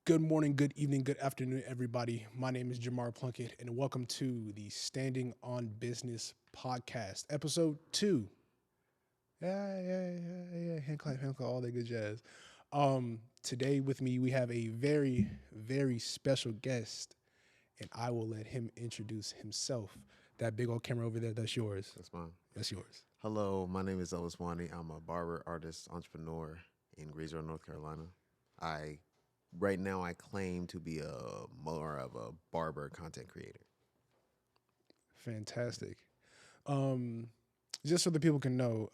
Good morning, good evening, good afternoon, everybody. My name is Jamar Plunkett, and welcome to the Standing on Business podcast, episode 2. Yeah, hand clap, all that good jazz. Today with me, we have a very, very special guest, and I will let him introduce himself. That big old camera over there, that's yours. That's mine. That's yours. Hello, my name is Elvis Wani. I'm a barber, artist, entrepreneur in Greensboro, North Carolina. I right now I claim to be more of a barber content creator. Fantastic. Um, just so the people can know,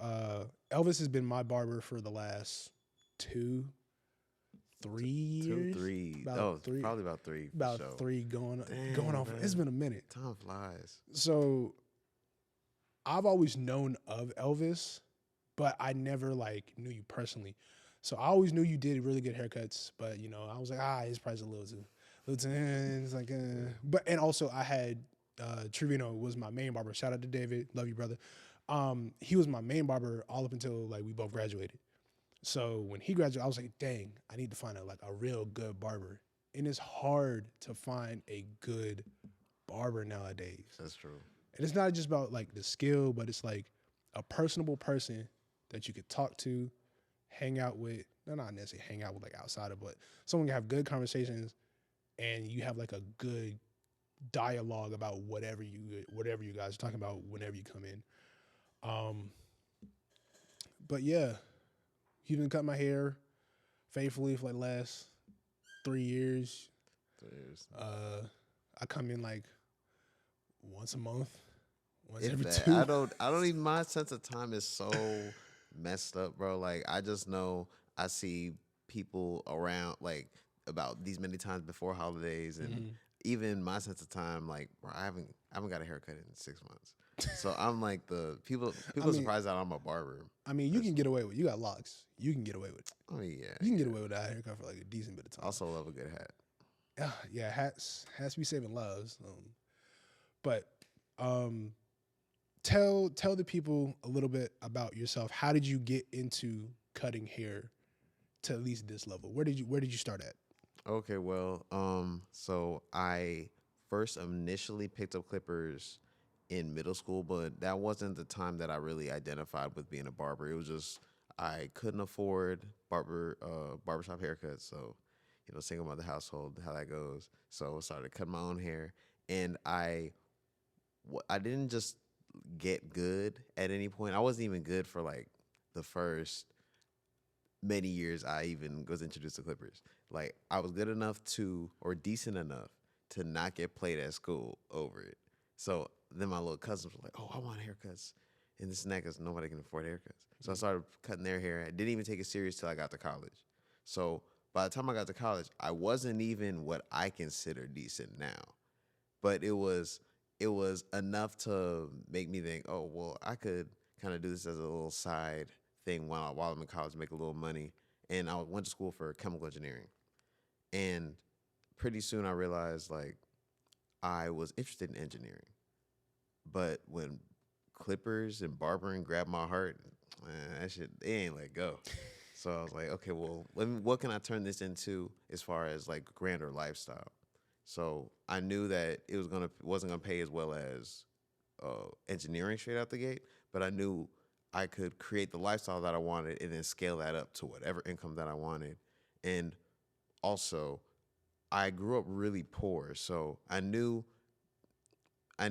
Elvis has been my barber for the last 2, 3 years. 2, 3. Probably about 3. For About sure. 3 going Dang, on. It's been a minute. Time flies. So I've always known of Elvis, but I never knew you personally. So I always knew you did really good haircuts, but I was like, his price is a little too. It's like, but and also I had Trevino was my main barber. Shout out to David, love you, brother. He was my main barber all up until we both graduated. So when he graduated, I was like, dang, I need to find a real good barber. And it's hard to find a good barber nowadays. That's true. And it's not just about the skill, but it's like a personable person that you could talk to, hang out with. Not necessarily hang out with outside of, but someone can have good conversations, and you have a good dialogue about whatever you guys are talking about whenever you come in. But yeah, he's been cutting my hair faithfully for the last 3 years. 3 years. I come in once a month, once If every that, 2. I don't even. My sense of time is so messed up, bro. I just know I see people around about these many times before holidays, and even my sense of time, bro, I haven't got a haircut in 6 months. So I'm the people are surprised that I'm a barber. I mean, you can get away with. You got locks. You can get away with it. I mean, yeah, You can get away with that haircut for a decent bit of time. Also love a good hat. Yeah, hats be saving lives. But tell the people a little bit about yourself. How did you get into cutting hair to at least this level? Where did you start at? Okay, well, so I first initially picked up clippers in middle school, but that wasn't the time that I really identified with being a barber. It was just I couldn't afford barbershop haircuts, so single mother household, how that goes. So I started cutting my own hair, and I didn't just get good at any point. I wasn't even good for the first many years I even was introduced to clippers. I was good enough or decent enough to not get played at school over it. So then my little cousins were like, "Oh, I want haircuts," and this and that because nobody can afford haircuts. So I started cutting their hair. I didn't even take it serious till I got to college. So by the time I got to college, I wasn't even what I consider decent now, but it was enough to make me think, oh, well, I could kind of do this as a little side thing while I'm in college, make a little money. And I went to school for chemical engineering. And pretty soon I realized I was interested in engineering. But when clippers and barbering grabbed my heart, man, that shit, they ain't let go. So I was like, okay, well, what can I turn this into as far as grander lifestyle? So I knew that it wasn't gonna pay as well as engineering straight out the gate, but I knew I could create the lifestyle that I wanted and then scale that up to whatever income that I wanted. And also, I grew up really poor, so I knew I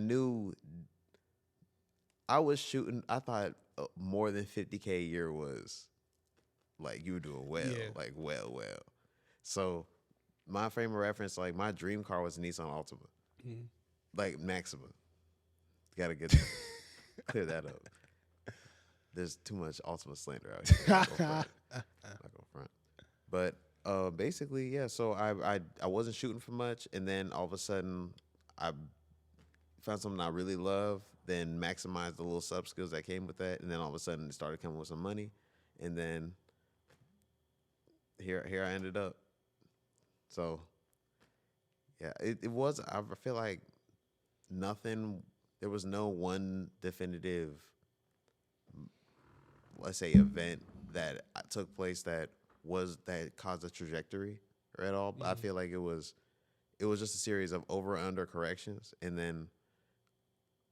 was shooting. I thought more than 50K a year was you were doing well, Yeah. well. So my frame of reference, my dream car was a Nissan Altima, Maxima. Gotta clear that up. There's too much Altima slander out here. Not gonna front. But basically, yeah. So I wasn't shooting for much, and then all of a sudden I found something I really love. Then maximized the little sub skills that came with that, and then all of a sudden it started coming with some money, and then here I ended up. So yeah, it was. I feel like nothing. There was no one definitive, let's say, event that took place that caused a trajectory at all. But I Mm-hmm. feel like it was just a series of over and under corrections, and then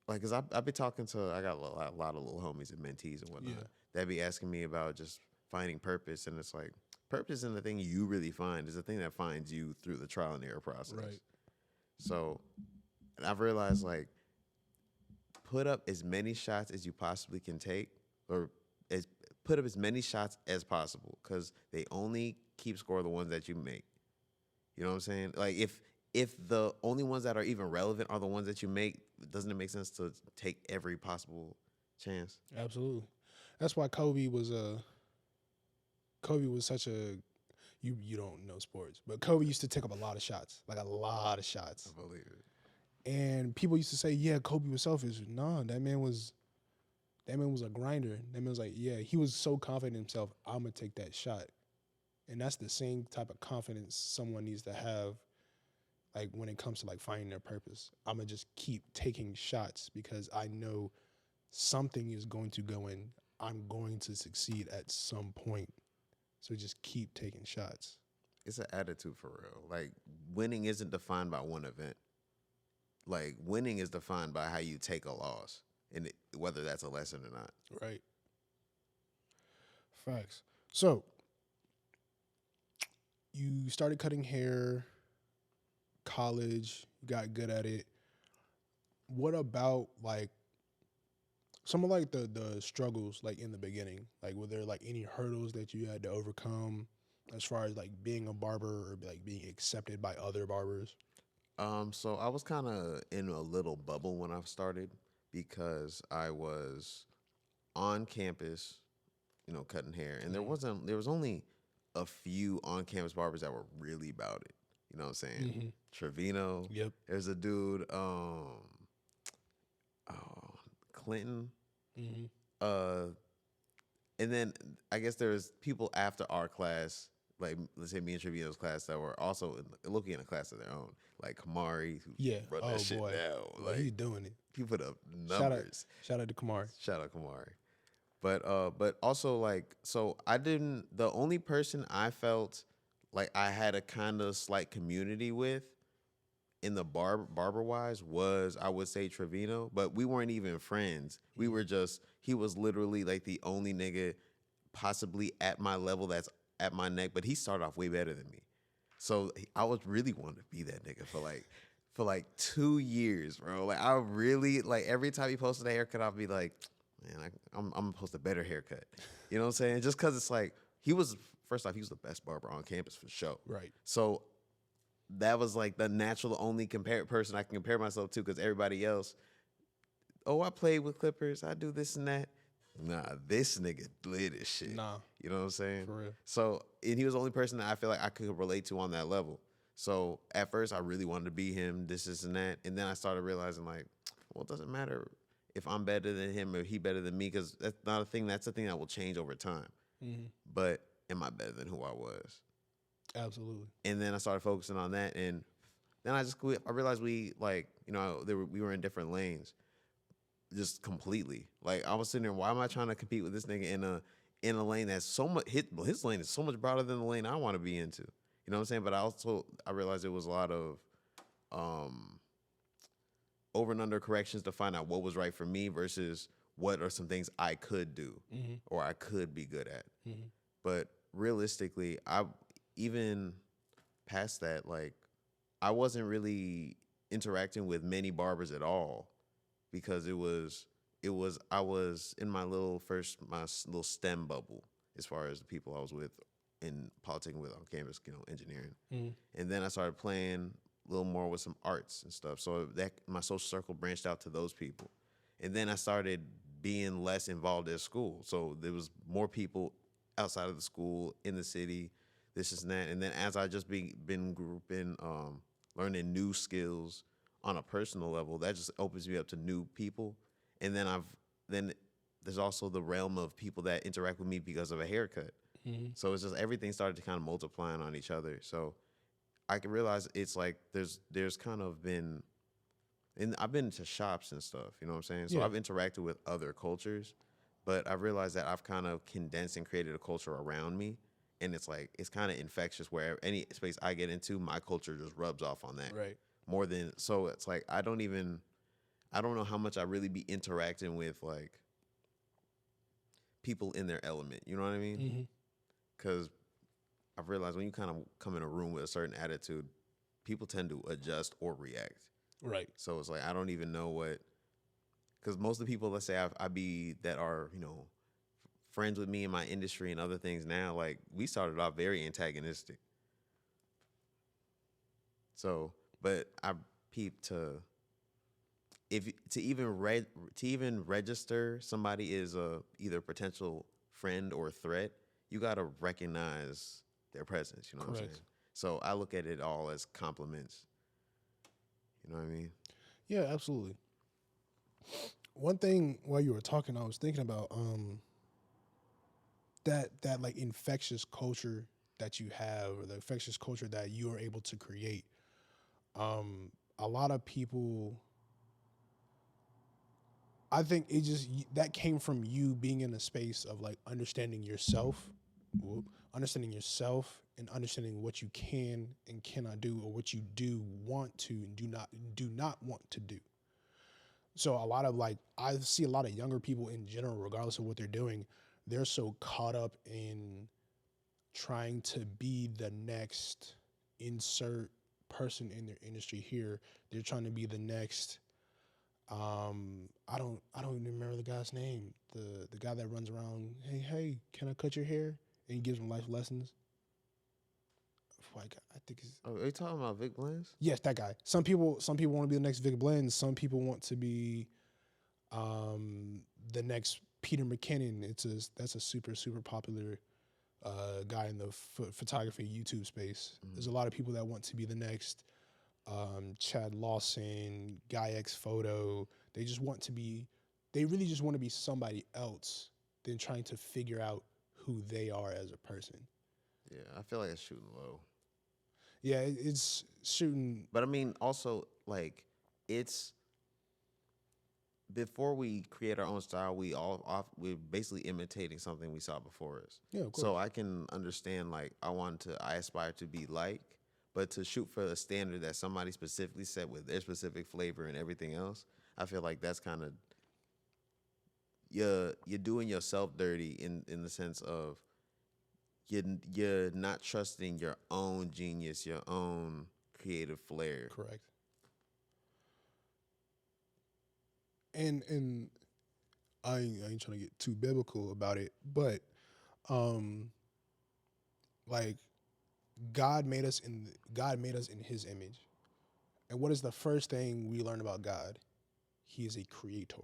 like, cause I be talking to, I got a lot of little homies and mentees and whatnot Yeah. that be asking me about just finding purpose, and it's like purpose isn't the thing you really find, is the thing that finds you through the trial and error process. Right. So, and I've realized like put up as many shots as you possibly can take, or as put up as many shots as possible, because they only keep score the ones that you make. You know what I'm saying? Like if the only ones that are even relevant are the ones that you make, doesn't it make sense to take every possible chance? Absolutely. That's why Kobe was such a you don't know sports, but Kobe used to take up a lot of shots, like a lot of I shots. believe it. And people used to say, "Yeah, Kobe was selfish." No, that man was a grinder. That man was like, yeah, he was so confident in himself. I'm gonna take that shot, and that's the same type of confidence someone needs to have, like when it comes to like finding their purpose. I'm gonna just keep taking shots because I know something is going to go in. I'm going to succeed at some point. So just keep taking shots. It's an attitude for real. Like winning isn't defined by one event. Like winning is defined by how you take a loss, and whether that's a lesson or not. Right. Facts. So you started cutting hair, college, you got good at it. What about like some of like the struggles like in the beginning? Like were there like any hurdles that you had to overcome as far as like being a barber or like being accepted by other barbers? So I was kind of in a little bubble when I started because I was on campus, cutting hair, and Mm-hmm. there was only a few on campus barbers that were really about it. You know what I'm saying? Mm-hmm. Trevino. Yep. There's a dude, oh, Clinton. Mm-hmm. Uh, and then I guess there's people after our class, like let's say me and Trevino's class, that were also looking in a class of their own, like Kamari, who Yeah. run that Oh shit boy. now. Boy, he's Like doing it. people put up Shout out numbers. shout out to Kamar. Shout out Kamari. But also like so I didn't the only person I felt like I had a kind of slight community with in the barber wise was, I would say, Trevino, but we weren't even friends. We Mm-hmm. were just, he was literally like the only nigga possibly at my level that's at my neck, but he started off way better than me. So I was really wanting to be that nigga for like 2 years, bro. Like I really like every time he posted a haircut, I'd be like, man, I'm gonna post a better haircut. You know what I'm saying? Just because it's like he was, first off, he was the best barber on campus for sure. Right. So that was like the natural only person I can compare myself to, because everybody else, oh, I played with Clippers, I do this and that. Nah, this nigga lit as shit. Nah, You know what I'm saying? for real. So, and he was the only person that I feel like I could relate to on that level. So at first, I really wanted to be him, this and that. And then I started realizing, like, well, it doesn't matter if I'm better than him or he better than me, because that's not a thing. That's a thing that will change over time. Mm-hmm. But am I better than who I was? Absolutely. And then I started focusing on that, and then I realized we, like, we were in different lanes, just completely. Like I was sitting there, why am I trying to compete with this nigga in a lane that's so much his lane is so much broader than the lane I want to be into. You know what I'm saying? But I realized it was a lot of um over and under corrections to find out what was right for me versus what are some things I could do Mm-hmm. or I could be good at. Mm-hmm. But realistically, I even past that, like I wasn't really interacting with many barbers at all, because it was I was in my little STEM bubble as far as the people I was with in politicking with on campus, engineering. Mm-hmm. And then I started playing a little more with some arts and stuff. So that my social circle branched out to those people. And then I started being less involved at school. So there was more people outside of the school, in the city, this and that. And then as I just been learning new skills on a personal level, that just opens me up to new people. And then there's also the realm of people that interact with me because of a haircut. Mm-hmm. So it's just everything started to kind of multiplying on each other. So I can realize it's like there's kind of been, and I've been to shops and stuff, you know what I'm saying? So Yeah. I've interacted with other cultures, but I've realized that I've kind of condensed and created a culture around me. and it's like it's kind of infectious. Where any space I get into, my culture just rubs off on that Right. more than. So it's like I don't know how much I really be interacting with like people in their element. You know what I mean? Hmm. Because I've realized when you kind of come in a room with a certain attitude, people tend to adjust or react. Right. So it's like I don't even know what, because most of the people, let's say I be that are friends with me in my industry and other things now, like we started off very antagonistic. So, but I peep to if to even to even register somebody is a either potential friend or threat, you got to recognize their presence. You know what I'm Correct. saying? So I look at it all as compliments. You know what I mean? Yeah, absolutely. One thing while you were talking, I was thinking about that like infectious culture that you have, or the infectious culture that you are able to create. A lot of people, I think it just that came from you being in a space of like understanding yourself, understanding yourself, and understanding what you can and cannot do, or what you do want to and do not want to do. So a lot of like I see a lot of younger people in general, regardless of what they're doing, they're so caught up in trying to be the next insert person in their industry here. They're trying to be the next I don't even remember the guy's name. The guy that runs around, hey, can I cut your hair? And he gives them life lessons. Like I think it's Oh, are you talking about Vic Blends? yes, that guy. Some people want to be the next Vic Blends. Some people want to be the next Peter McKinnon. That's a super popular guy in the photography YouTube space. Mm-hmm. There's a lot of people that want to be the next Chad Lawson, Guy X Photo. They just want to be, they really just want to be somebody else than trying to figure out who they are as a person. Yeah, I feel like it's shooting low. Yeah, it's shooting. But I mean, also like it's before we create our own style, we're basically imitating something we saw before us. Yeah, of course. So I can understand like I aspire to be like, but to shoot for a standard that somebody specifically set with their specific flavor and everything else, I feel like that's kind of you're doing yourself dirty in the sense of you're not trusting your own genius, your own creative flair. Correct. And I ain't trying to get too biblical about it, but um, like God made us in His image. And what is the first thing we learn about God? He is a creator.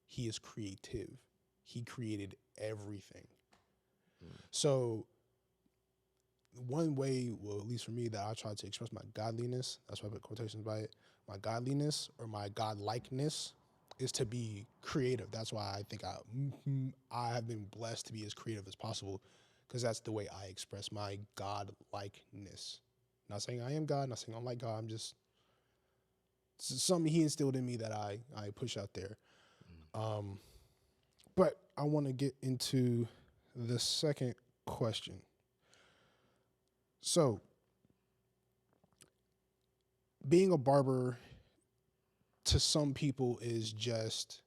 He is creative. He created everything. Mm. So one way, well, at least for me, that I try to express my godliness, that's why I put quotations by it, my godliness or my godlikeness is to be creative. That's why I think I have been blessed to be as creative as possible, because that's the way I express my godlikeness. Not saying I am God, not saying I'm like God. I'm just something He instilled in me that I push out there. Um, but I want to get into the second question. So, being a barber to some people is just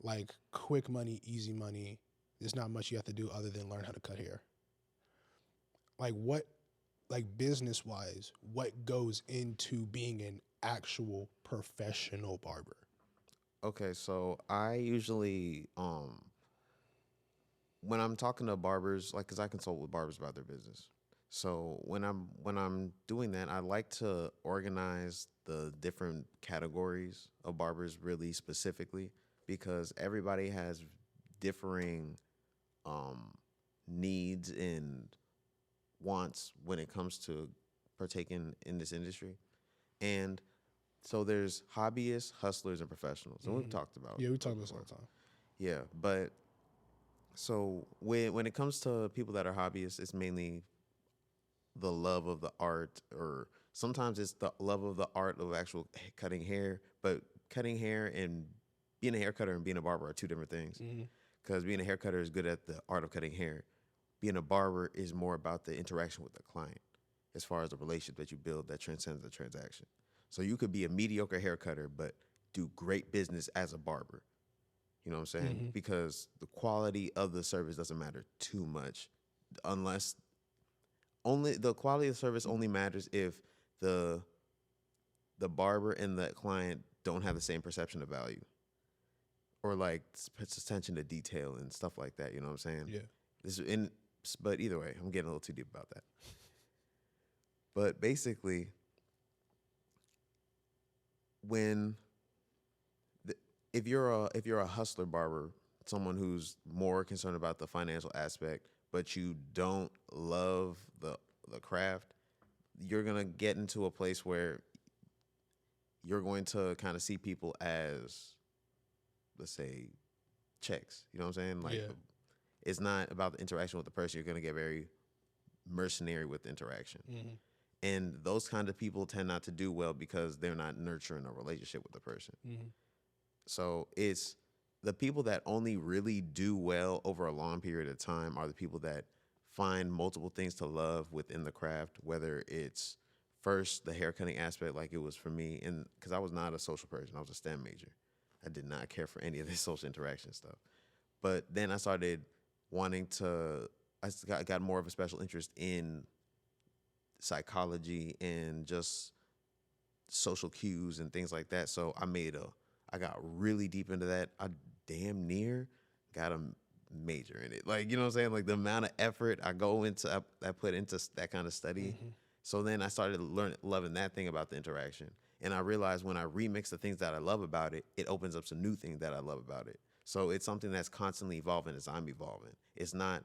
like quick money, easy money. There's not much you have to do other than learn how to cut hair. Like what, like business wise, what goes into being an actual professional barber? Okay, so I usually when I'm talking to barbers, like, cause I consult with barbers about their business. So when I'm doing that, I like to organize the different categories of barbers really specifically because everybody has differing um, needs and wants when it comes to partaking in this industry. And so there's hobbyists, hustlers, and professionals, and we've talked about Yeah, we talk those about this all before. the time. Yeah, but so when it comes to people that are hobbyists, it's mainly the love of the art, or sometimes it's the love of the art of actual cutting hair. But cutting hair and being a hair cutter and being a barber are two different things. Mm-hmm. Because being a hair cutter is good at the art of cutting hair. being a barber is more about the interaction with the client, as far as the relationship that you build that transcends the transaction. So you could be a mediocre hair cutter, but do great business as a barber. You know what I'm saying? Mm-hmm. Because the quality of the service doesn't matter too much, unless only the quality of the service only matters if the the barber and the client don't have the same perception of value, or like puts attention to detail and stuff like that. You know what I'm saying? Yeah. This in, but either way, I'm getting a little too deep about that. But basically, when the, if you're a hustler barber, someone who's more concerned about the financial aspect, but you don't love the craft, you're gonna get into a place where you're going to kind of see people as, let's say, checks. You know what I'm saying? Like, Yeah. it's not about the interaction with the person. You're gonna get very mercenary with the interaction. Mm-hmm. And those kind of people tend not to do well because they're not nurturing a relationship with the person. Mm-hmm. So it's the people that only really do well over a long period of time are the people that find multiple things to love within the craft, whether it's first the haircutting aspect, like it was for me, and because I was not a social person, I was a STEM major. I did not care for any of this social interaction stuff. But then I started wanting to, got more of a special interest in psychology and just social cues and things like that. So I got really deep into that. I damn near got a major in it. Like, you know what I'm saying? Like the amount of effort I put into that kind of study. Mm-hmm. So then I started loving that thing about the interaction. And I realized when I remix the things that I love about it, it opens up some new things that I love about it. So it's something that's constantly evolving as I'm evolving. It's not,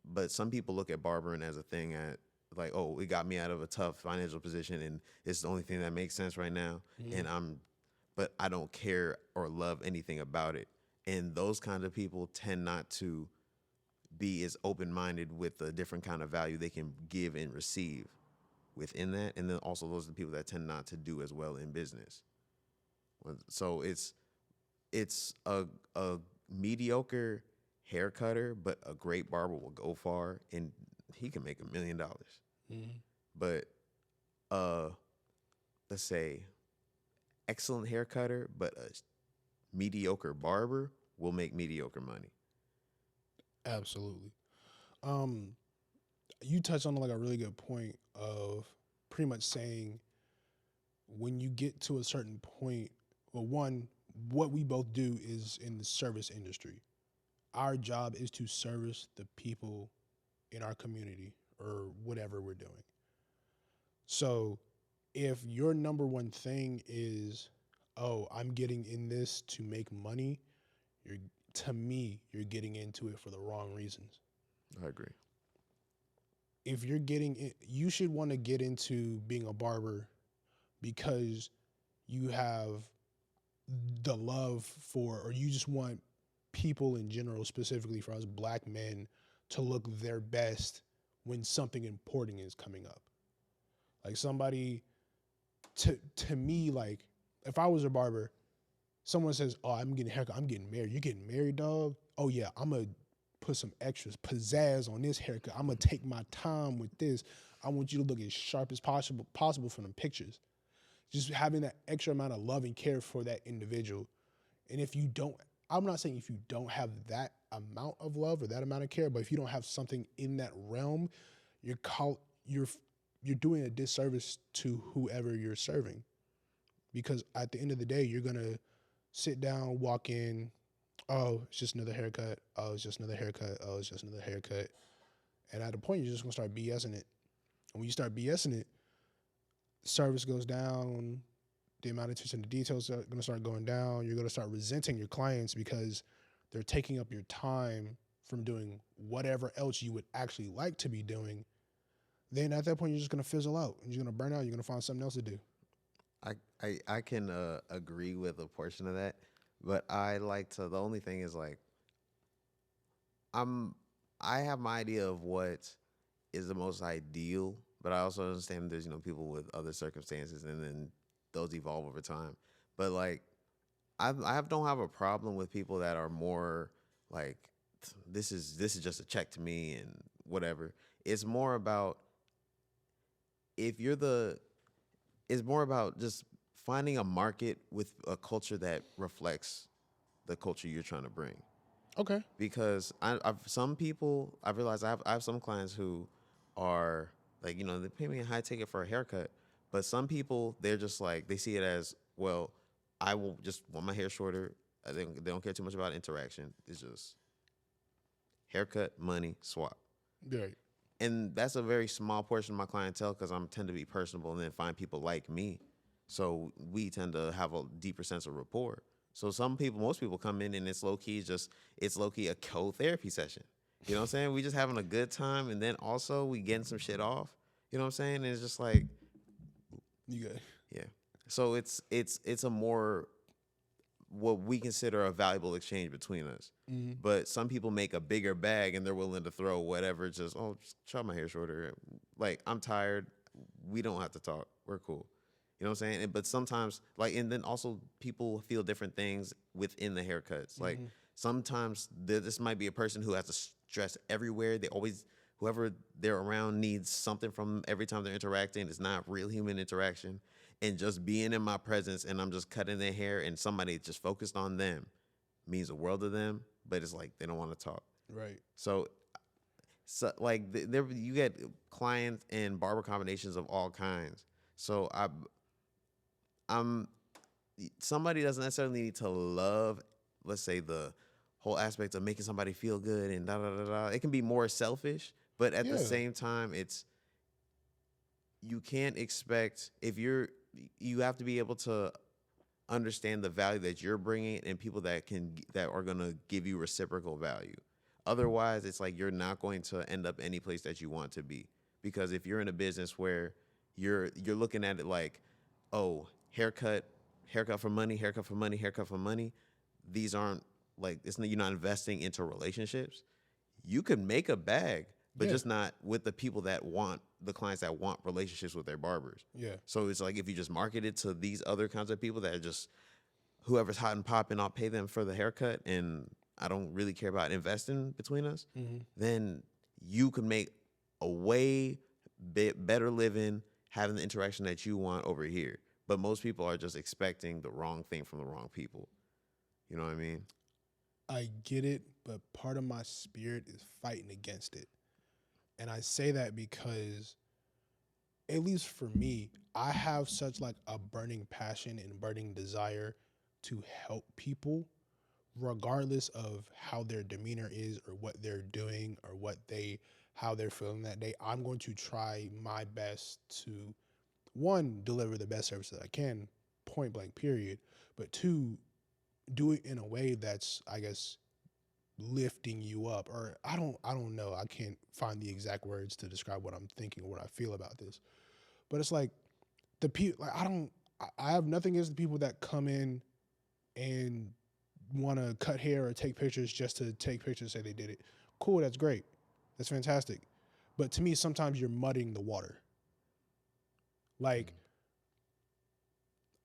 but some people look at barbering as a thing at like, oh, it got me out of a tough financial position and it's the only thing that makes sense right now. Mm-hmm. And but I don't care or love anything about it. And those kind of people tend not to be as open minded with the different kind of value they can give and receive within that. And then also those are the people that tend not to do as well in business. So it's a mediocre hair cutter, but a great barber will go far and he can make $1 million. Mm-hmm. But uh let's say excellent hair cutter, but a mediocre barber will make mediocre money. Absolutely. Um, you touched on like a really good point of pretty much saying when you get to a certain point, well, one, what we both do is in the service industry. Our job is to service the people in our community or whatever we're doing. So if your number one thing is, oh, I'm getting in this to make money, you're to me, you're getting into it for the wrong reasons. I agree. If you're getting it, you should want to get into being a barber because you have the love for, or you just want people in general, specifically for us black men, to look their best when something important is coming up. Like somebody, to me, like if I was a barber, someone says, "Oh, I'm getting a haircut. I'm getting married. You're getting married, dog? Oh yeah, I'm gonna put some extras, pizzazz on this haircut. I'm gonna take my time with this. I want you to look as sharp as possible from the pictures." Just having that extra amount of love and care for that individual. And if you don't, I'm not saying if you don't have that amount of love or that amount of care, but if you don't have something in that realm, you're you're you're doing a disservice to whoever you're serving. Because at the end of the day, you're gonna sit down, walk in, oh, it's just another haircut. Oh, it's just another haircut. Oh, it's just another haircut. And at a point, you're just gonna start BSing it. And when you start BSing it, service goes down, the amount of attention to details are going to start going down. You're going to start resenting your clients because they're taking up your time from doing whatever else you would actually like to be doing. Then at that point, you're just going to fizzle out and you're going to burn out. You're going to find something else to do. I can agree with a portion of that, but I like to. The only thing is like I'm I have my idea of what is the most ideal, but I also understand there's people with other circumstances, and then those evolve over time. But like don't have a problem with people that are more like this is just a check to me and whatever. It's more about if you're the it's more about just finding a market with a culture that reflects the culture you're trying to bring. Okay. Because I've realized I have some clients who are like, they pay me a high ticket for a haircut, but some people, they're just like, they see it as, well, I will just want my hair shorter. They don't care too much about interaction. It's just haircut, money, swap. Right. And that's a very small portion of my clientele because I tend to be personable and then find people like me. So we tend to have a deeper sense of rapport. So most people come in and it's low key a co-therapy session. You know what I'm saying? We just having a good time, and then also we getting some shit off. You know what I'm saying? And it's just like, You good? yeah. So it's a more what we consider a valuable exchange between us. Mm-hmm. But some people make a bigger bag and they're willing to throw whatever, just chop my hair shorter. Like, I'm tired. We don't have to talk. We're cool. You know what I'm saying? But sometimes, like, and then also people feel different things within the haircuts. Like, sometimes this might be a person who has to stress everywhere. Whoever they're around needs something from them every time they're interacting. It's not real human interaction. And just being in my presence and I'm just cutting their hair and somebody just focused on them means the world to them. But it's like they don't want to talk. Right. So like, you get clients and barber combinations of all kinds. So I'm somebody doesn't necessarily need to love, let's say, the whole aspect of making somebody feel good and da da da da. It can be more selfish, but at the same time, you can't expect you have to be able to understand the value that you're bringing and people that are gonna give you reciprocal value. Otherwise, it's like you're not going to end up any place that you want to be. Because if you're in a business where you're looking at it like, oh, haircut for money, haircut for money, haircut for money, these aren't like you're not investing into relationships. You can make a bag, but just not with the people the clients that want relationships with their barbers. Yeah. So it's like if you just market it to these other kinds of people that are just whoever's hot and popping, I'll pay them for the haircut and I don't really care about investing between us, then you can make a way better living having the interaction that you want over here. But most people are just expecting the wrong thing from the wrong people. You know what I mean? I get it, but part of my spirit is fighting against it. And I say that because, at least for me, I have such like a burning passion and burning desire to help people, regardless of how their demeanor is or what they're doing or how they're feeling that day. I'm going to try my best to, one, deliver the best service that I can, point blank, period. But two, do it in a way that's, I guess, lifting you up. Or I don't know. I can't find the exact words to describe what I'm thinking or what I feel about this. But it's like the people, like, I have nothing against the people that come in and want to cut hair or take pictures just to take pictures, say they did it. Cool, that's great. That's fantastic. But to me, sometimes you're muddying the water. Like,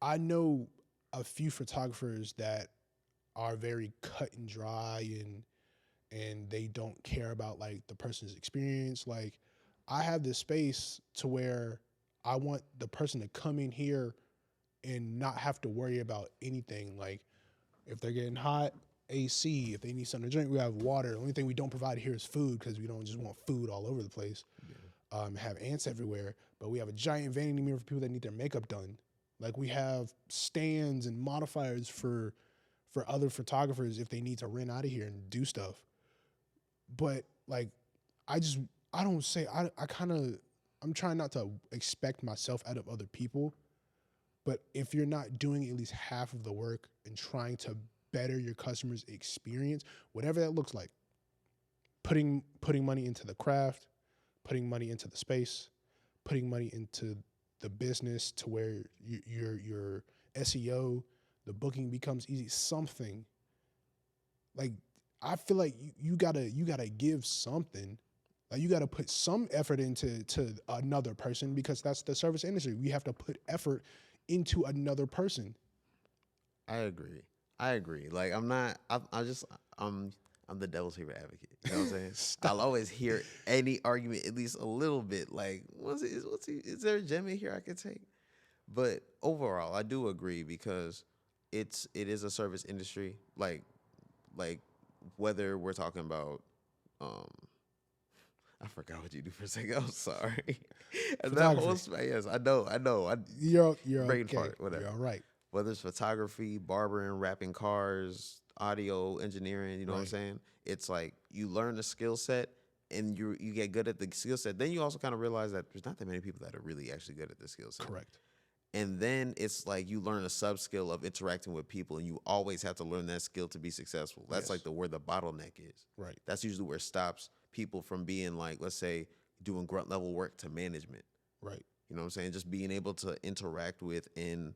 I know a few photographers that are very cut and dry and they don't care about like the person's experience. Like, I have this space to where I want the person to come in here and not have to worry about anything. Like, if they're getting hot, AC. If they need something to drink, we have water. The only thing we don't provide here is food because we don't just want food all over the place. Have ants everywhere. But we have a giant vanity mirror for people that need their makeup done. Like, we have stands and modifiers for other photographers if they need to rent out of here and do stuff. But like, I'm trying not to expect myself out of other people. But if you're not doing at least half of the work and trying to better your customer's experience, whatever that looks like, putting money into the craft, putting money into the space, putting money into the business to where your SEO, the booking becomes easy, something. Like, I feel like you gotta give something. Like, you gotta put some effort into another person because that's the service industry. We have to put effort into another person. I agree. Like, I'm not. I'm the devil's favorite advocate. You know what I'm saying? I'll Stop. always hear any argument at least a little bit. Like, is there a gem in here I could take? But overall, I do agree because it is a service industry. Like whether we're talking about um I forgot what you do for a second. I'm sorry. And that whole Photography. yes, I know. You're Brain okay. fart, whatever. You're all right. Whether it's photography, barbering, wrapping cars, audio engineering, you know what I'm Right. saying? It's like you learn the skill set and you get good at the skill set. Then you also kind of realize that there's not that many people that are really actually good at the skill set. Correct. And then it's like you learn a sub skill of interacting with people, and you always have to learn that skill to be successful. That's Yes. like where the bottleneck is. Right. That's usually where it stops people from being like, let's say, doing grunt level work to management. Right. You know what I'm saying? Just being able to interact with and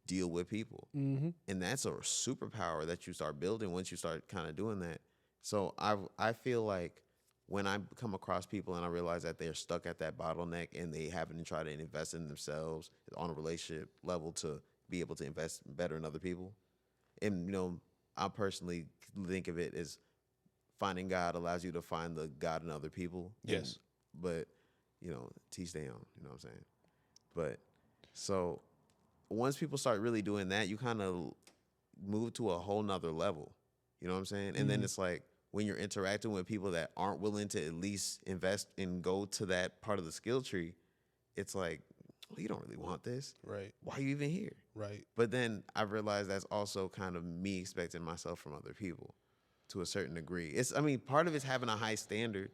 deal with people. Mm-hmm. And that's a superpower that you start building once you start kind of doing that. So I feel like when I come across people and I realize that they're stuck at that bottleneck and they haven't tried to invest in themselves on a relationship level to be able to invest better in other people. And I personally think of it as finding God allows you to find the God in other people. Yes. But teach their own, you know what I'm saying? But so once people start really doing that, you kind of move to a whole nother level. You know what I'm saying? And then it's like when you're interacting with people that aren't willing to at least invest and go to that part of the skill tree, it's like, well, you don't really want this. Right. Why are you even here? Right. But then I realized that's also kind of me expecting myself from other people to a certain degree. Part of it's having a high standard.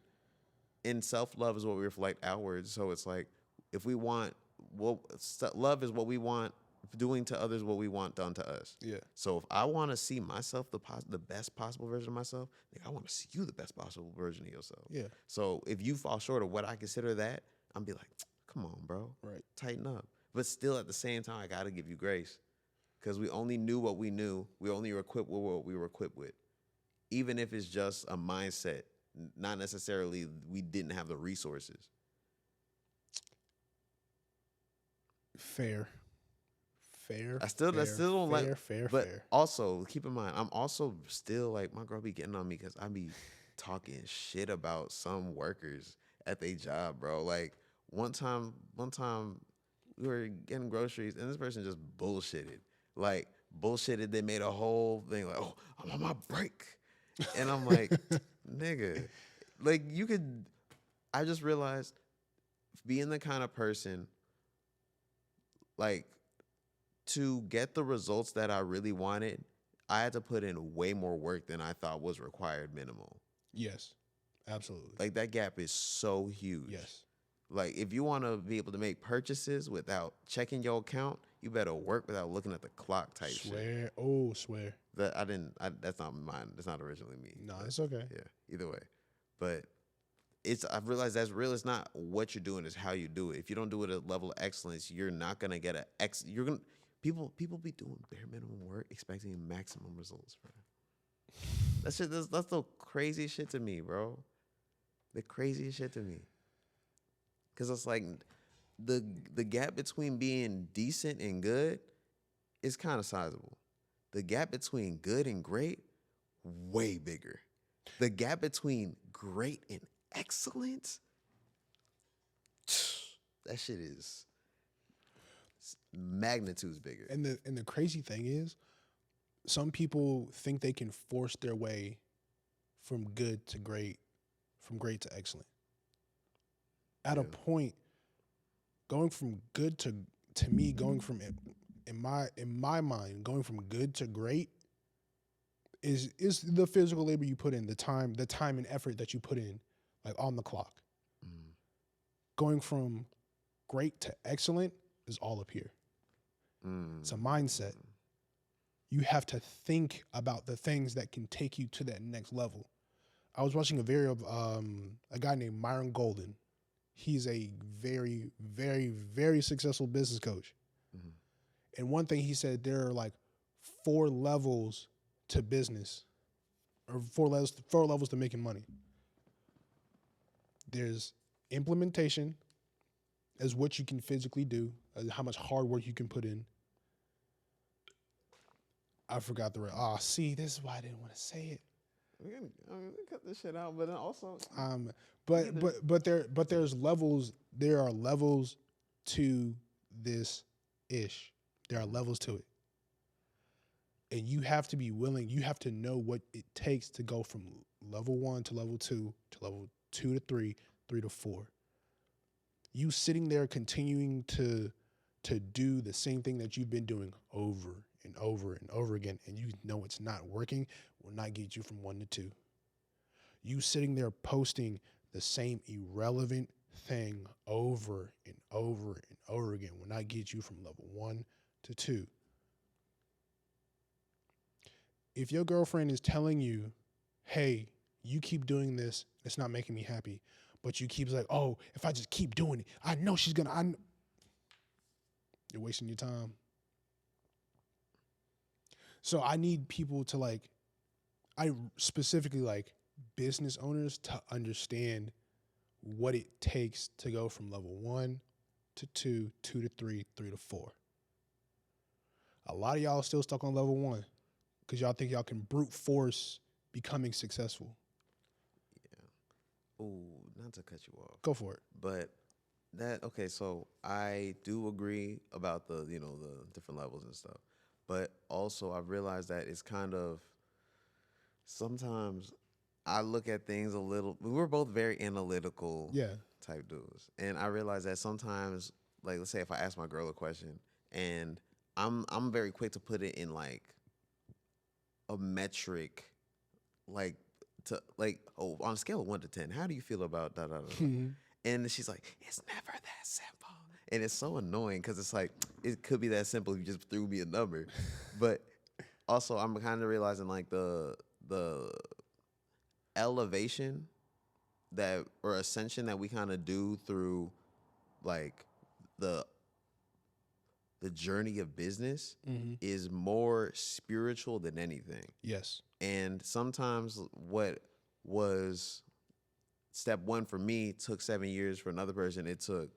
And self-love is what we reflect outwards. So it's like, if we want, love is what we want, doing to others what we want done to us. Yeah. So if I want to see myself the best possible version of myself, I want to see you the best possible version of yourself. Yeah. So if you fall short of what I consider that, I'm be like, come on, bro. Right. Tighten up. But still at the same time, I got to give you grace. Because we only knew what we knew. We only were equipped with what we were equipped with. Even if it's just a mindset, not necessarily we didn't have the resources. Fair. I still don't like. Fair. But also keep in mind, I'm also still like my girl be getting on me because I be talking shit about some workers at their job, bro. Like one time we were getting groceries and this person just bullshitted. Like bullshitted. They made a whole thing like, oh, I'm on my break, and I'm like, nigga, like you could. I just realized being the kind of person like. To get the results that I really wanted, I had to put in way more work than I thought was required minimal. Yes. Absolutely. Like that gap is so huge. Yes. Like if you want to be able to make purchases without checking your account, you better work without looking at the clock type shit. Swear. Oh, swear. That's not mine. That's not originally me. No, it's okay. Yeah, either way. But I've realized that's real. It's not what you're doing, it's how you do it. If you don't do it at a level of excellence, you're not going to get people be doing bare minimum work expecting maximum results, bro. That's the craziest shit to me, bro. The craziest shit to me. Cause it's like the gap between being decent and good is kind of sizable. The gap between good and great, way bigger. The gap between great and excellent, that shit is magnitudes bigger. And the crazy thing is, some people think they can force their way from good to great, from great to excellent. At a point, going from good to me, going from in my mind, going from good to great is the physical labor you put in, the time and effort that you put in, like on the clock. Going from great to excellent is all up here. It's a mindset. You have to think about the things that can take you to that next level. I was watching a video of a guy named Myron Golden. He's a very, very, very successful business coach. And one thing he said, there are like 4 levels to business, or 4 levels to making money. There's implementation, as what you can physically do, how much hard work you can put in. I forgot the rest. See, this is why I didn't want to say it. we cut this shit out, but then also Um, either. there's levels. There are levels to this ish. There are Mhm. levels to it, and you have to be willing. You have to know what it takes to go from level 1 to level 2 to level 2 to 3, 3 to 4. You sitting there continuing to do the same thing that you've been doing over and over and over again, and you know it's not working, will not get you from 1 to 2. You sitting there posting the same irrelevant thing over and over and over again will not get you from level 1 to 2. If your girlfriend is telling you, hey, you keep doing this, it's not making me happy, but you keep like, oh, if I just keep doing it, I know she's gonna, you're wasting your time. So I need people to like, I specifically like business owners to understand what it takes to go from level 1 to 2, 2 to 3, 3 to 4. A lot of y'all are still stuck on level 1 because y'all think y'all can brute force becoming successful. Yeah. Ooh, not to cut you off, Go for it. but that okay. So I do agree about the the different levels and stuff, but also I realized that it's kind of sometimes I look at things a little. We were both very analytical Yeah. type dudes, and I realize that sometimes, like, let's say if I ask my girl a question, and I'm very quick to put it in like a metric, like to like oh on a scale of 1 to 10, how do you feel about da da da? Da? And she's like, it's never that simple, and it's so annoying because it's like it could be that simple if you just threw me a number, but also I'm kind of realizing like the elevation that or ascension that we kind of do through like the the journey of business Mm-hmm. is more spiritual than anything. Yes. And sometimes what was step one for me took 7 years. For another person, it took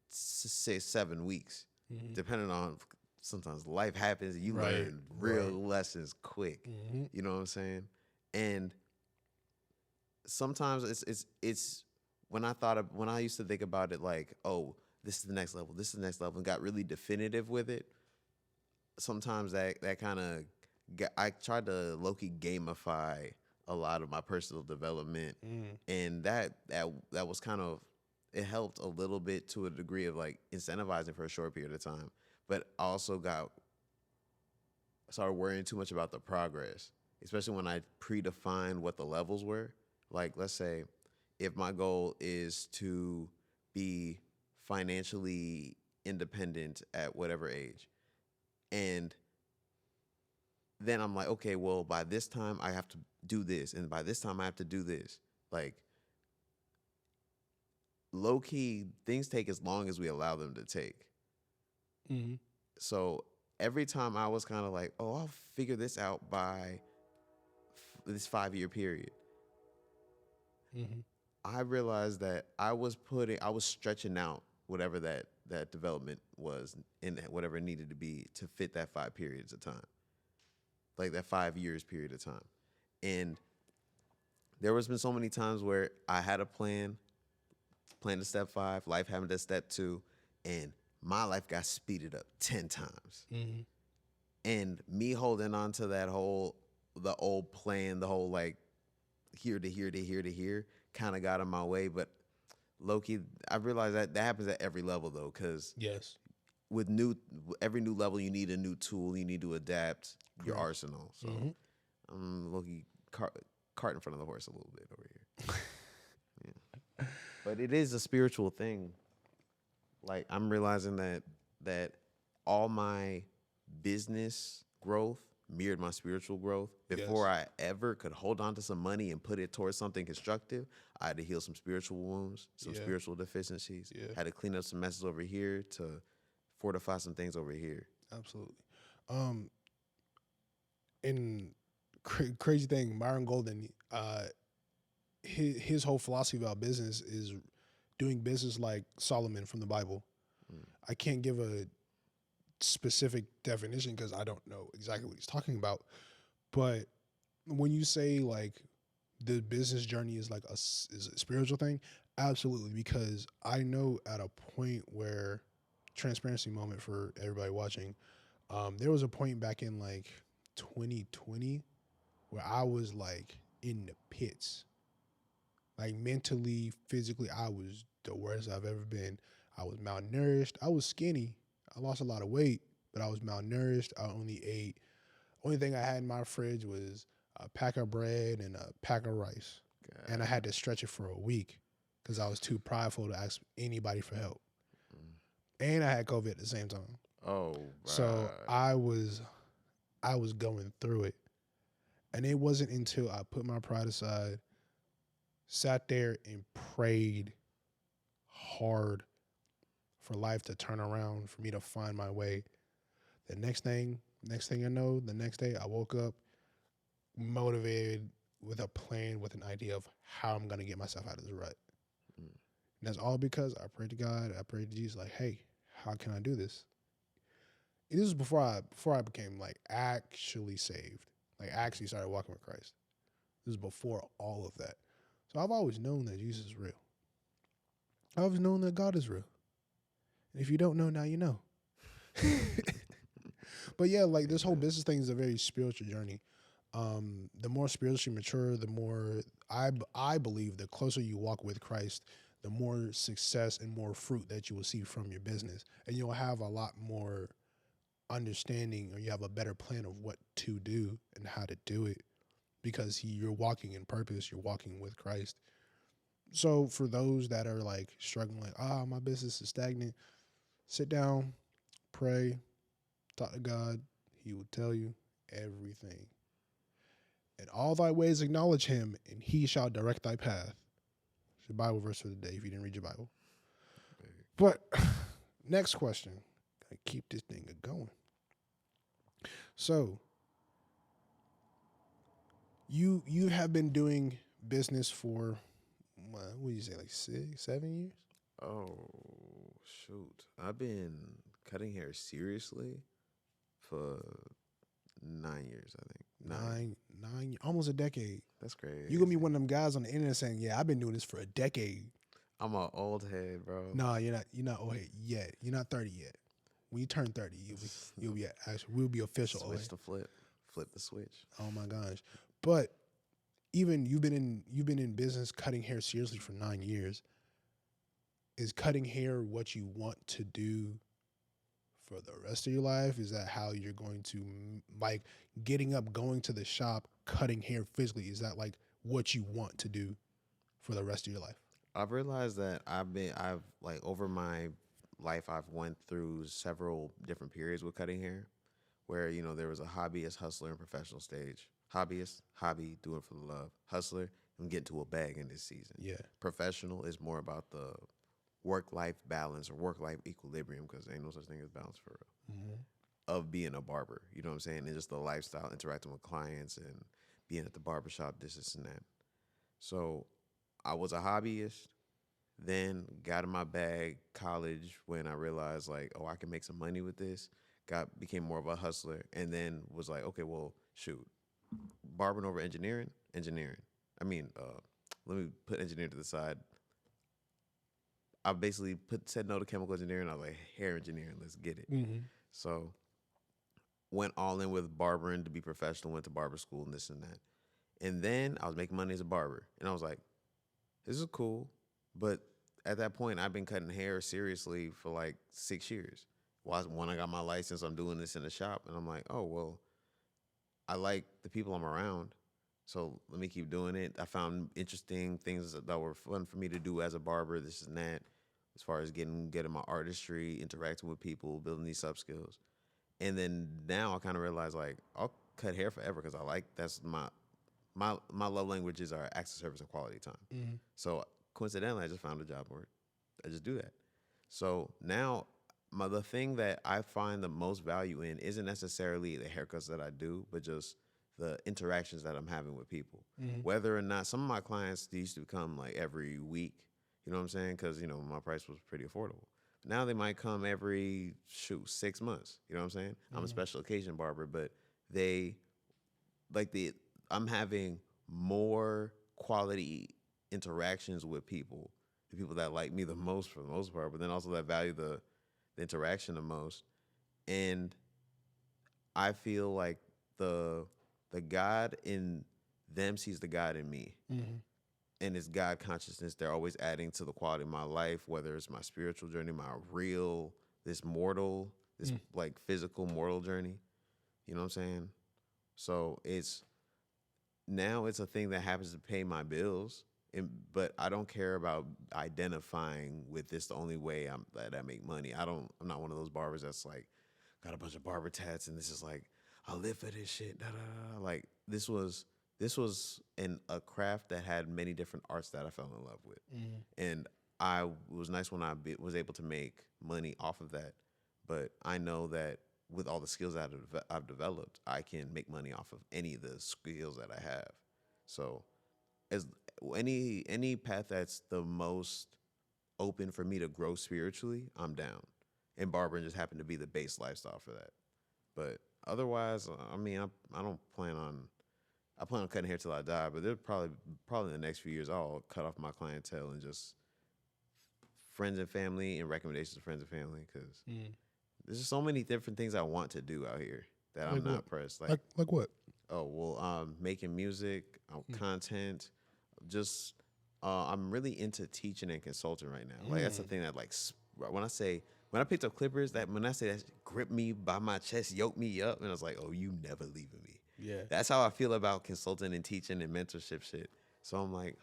say 7 weeks, Mm-hmm. depending on sometimes life happens and you Right. learn real Right. lessons quick. Mm-hmm. You know what I'm saying? And sometimes it's when I used to think about it like, oh, this is the next level, this is the next level, and got really definitive with it. Sometimes that kind of I tried to low-key gamify a lot of my personal development, Mm. and that was kind of it helped a little bit to a degree of like incentivizing for a short period of time, but I also got started worrying too much about the progress, especially when I predefined what the levels were. Like, let's say if my goal is to be financially independent at whatever age, and then I'm like, okay, well, by this time I have to do this, and by this time I have to do this. Like, low key, things take as long as we allow them to take. Mm-hmm. So every time I was kind of like, oh, I'll figure this out by this 5 year period. Mm-hmm. I realized that I was stretching out whatever that development was and whatever it needed to be to fit that 5 periods of time, like that 5 years period of time. And there was been so many times where I had a plan to step 5, life happened to step 2, and my life got speeded up 10 times. Mm-hmm. And me holding on to the old plan, the whole like here to here to here to here, kind of got in my way. But low-key, I realized that happens at every level though, because Yes. with every new level, you need a new tool. You need to adapt your Correct. arsenal. So Mm-hmm. I'm low-key cart in front of the horse a little bit over here. Yeah. But it is a spiritual thing. Like I'm realizing that all my business growth mirrored my spiritual growth. Before Yes. I ever could hold on to some money and put it towards something constructive, I had to heal some spiritual wounds, some Yeah. spiritual deficiencies. Yeah. Had to clean up some messes over here to fortify some things over here. Absolutely. Um, and crazy thing, Myron Golden, his whole philosophy about business is doing business like Solomon from the Bible. Mm. I can't give a specific definition because I don't know exactly what he's talking about, but when you say like the business journey is like is a spiritual thing, absolutely. Because I know at a point where transparency moment for everybody watching, there was a point back in like 2020 where I was like in the pits, like mentally, physically. I was the worst I've ever been. I was malnourished. I was skinny. I lost a lot of weight, but I was malnourished. I only ate. Only thing I had in my fridge was a pack of bread and a pack of rice, and I God. had to stretch it for a week because I was too prideful to ask anybody for help. Mm. And I had COVID at the same time, Oh, so right. I was going through it, and it wasn't until I put my pride aside, sat there and prayed hard for life to turn around, for me to find my way. The next thing I know, the next day I woke up motivated with a plan, with an idea of how I'm gonna get myself out of this rut. Mm. And that's all because I prayed to God, I prayed to Jesus, like, hey, how can I do this? And this was before I became like actually saved, like actually started walking with Christ. This is before all of that. So I've always known that Jesus is real. I've always known that God is real. And if you don't know, now you know. But yeah, like this whole Amen. business thing is a very spiritual journey. The more spiritually mature, the more I believe the closer you walk with Christ, the more success and more fruit that you will see from your business, and you'll have a lot more understanding, or you have a better plan of what to do and how to do it, because you're walking in purpose, you're walking with Christ. So for those that are like struggling, like, my business is stagnant, sit down, pray, talk to God. He will tell you everything. In all thy ways acknowledge him, and he shall direct thy path. It's your Bible verse for the day if you didn't read your Bible. But next question. Gotta keep this thing going. So you have been doing business for what do you say, like 6, 7 years? Oh, shoot. I've been cutting hair seriously for 9 years, I think. Nine. Nine, almost a decade. That's You gonna be crazy. one of them guys on the internet saying, "Yeah, I've been doing this for a decade." I'm an old head, bro. No, you're not. You're not old head yet. You're not 30 yet. When you turn 30, you'll be actually we'll be official old Switch head. to flip. Flip the switch. Oh my gosh! But even you've been in business cutting hair seriously for 9 years. Is cutting hair what you want to do for the rest of your life? Is that how you're going to like getting up, going to the shop, cutting hair physically? Is that like what you want to do for the rest of your life? I've realized that I've like over my life I've went through several different periods with cutting hair where, there was a hobbyist, hustler, and professional stage. Hobbyist, hobby, do it for the love. Hustler, I'm getting to a bag in this season. Yeah. Professional is more about the work life balance or work life equilibrium because there ain't no such thing as balance for real. Mm-hmm. Of being a barber, you know what I'm saying? And just the lifestyle, interacting with clients and being at the barbershop, this and that. So I was a hobbyist, then got in my bag college when I realized like, oh, I can make some money with this. Became more of a hustler, and then was like, okay, well, shoot, barbering over engineering. I mean, let me put engineering to the side. I basically said no to chemical engineering. I was like, hair engineering, let's get it. Mm-hmm. So went all in with barbering to be professional. Went to barber school and this and that. And then I was making money as a barber, and I was like, this is cool, but at that point, I've been cutting hair seriously for like 6 years. When I got my license, I'm doing this in the shop, and I'm like, oh well, I like the people I'm around, so let me keep doing it. I found interesting things that were fun for me to do as a barber, this and that, as far as getting my artistry, interacting with people, building these sub skills. And then now I kind of realize like I'll cut hair forever because I like that's my love languages are acts of service and quality time. Mm-hmm. So coincidentally, I just found a job where I just do that. So now the thing that I find the most value in isn't necessarily the haircuts that I do, but just the interactions that I'm having with people. Mm-hmm. Whether or not some of my clients they used to come like every week, you know what I'm saying? Because my price was pretty affordable. Now they might come every 6 months. You know what I'm saying? I'm a Mm-hmm. special occasion barber, but they like the I'm having more quality interactions with people, the people that like me the most for the most part, but then also that value the interaction the most. And I feel like the the God in them sees the God in me. Mm-hmm. And it's God consciousness. They're always adding to the quality of my life, whether it's my spiritual journey, my real, this mortal, this like physical mortal journey. You know what I'm saying? So it's now it's a thing that happens to pay my bills. But I don't care about identifying with this the only way that I make money. I'm not one of those barbers that's like got a bunch of barber tats and this is like I live for this shit. Da, da, da. Like this was in a craft that had many different arts that I fell in love with, Mm-hmm. and I it was nice when was able to make money off of that. But I know that with all the skills that I've developed, I can make money off of any of the skills that I have. So as any path that's the most open for me to grow spiritually, I'm down. And barbering just happened to be the base lifestyle for that. But otherwise, I mean, I don't plan on. I plan on cutting hair till I die. But there probably in the next few years, I'll cut off my clientele and just friends and family and recommendations of friends and family because Mm. there's just so many different things I want to do out here that I'm Like what? not pressed. Like what? Oh well, making music, content, just I'm really into teaching and consulting right now. Like that's the Mm. thing that when I picked up Clippers, that when I say that gripped me by my chest, yoked me up, and I was like, oh, you never leaving me. Yeah. That's how I feel about consulting and teaching and mentorship shit. So I'm like,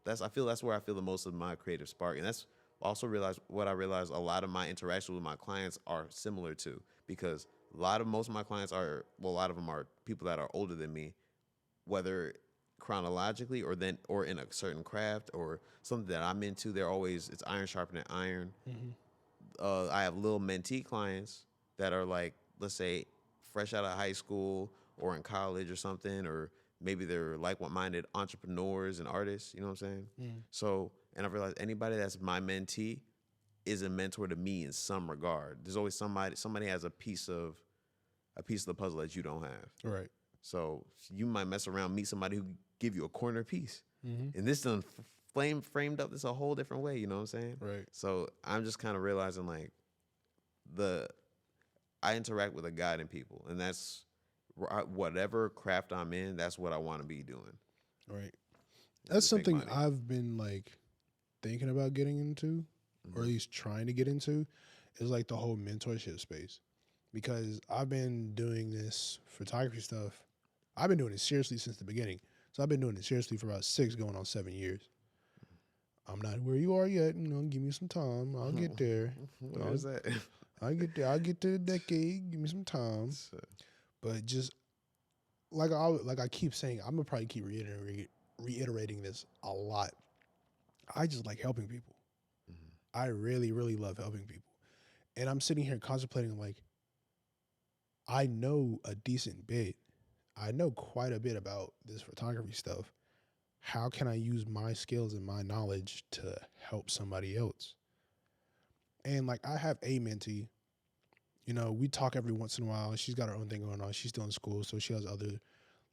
that's where I feel the most of my creative spark, and that's also I realized a lot of my interactions with my clients are similar to because most of my clients a lot of them are people that are older than me, whether chronologically or in a certain craft or something that I'm into. It's iron sharpening iron. Mm-hmm. I have little mentee clients that are like, let's say, fresh out of high school or in college or something, or maybe they're like-minded entrepreneurs and artists. You know what I'm saying? Mm. So, and I've realized anybody that's my mentee is a mentor to me in some regard. There's always somebody has a piece of the puzzle that you don't have. Right. So you might mess around, meet somebody who give you a corner piece, Mm-hmm. and this done framed up this a whole different way. You know what I'm saying? Right. So I'm just kind of realizing like the I interact with a God in people, and that's whatever craft I'm in. That's what I want to be doing. Right. Is That's just make something money. I've been like thinking about getting into, or at least trying to get into, is like the whole mentorship space. Because I've been doing this photography stuff. I've been doing it seriously since the beginning. So I've been doing it seriously for about 6 going on 7 years. I'm not where you are yet. You know, give me some time. I'll get there. Where's that? I'll get there. I'll get to the decade. Give me some time. But just like I keep saying, I'm gonna probably keep reiterating this a lot. I just like helping people. I really, really love helping people. And I'm sitting here contemplating like I know a decent bit. I know quite a bit about this photography stuff. How can I use my skills and my knowledge to help somebody else? And like I have a mentee, you know, we talk every once in a while. She's got her own thing going on. She's still in school, so she has other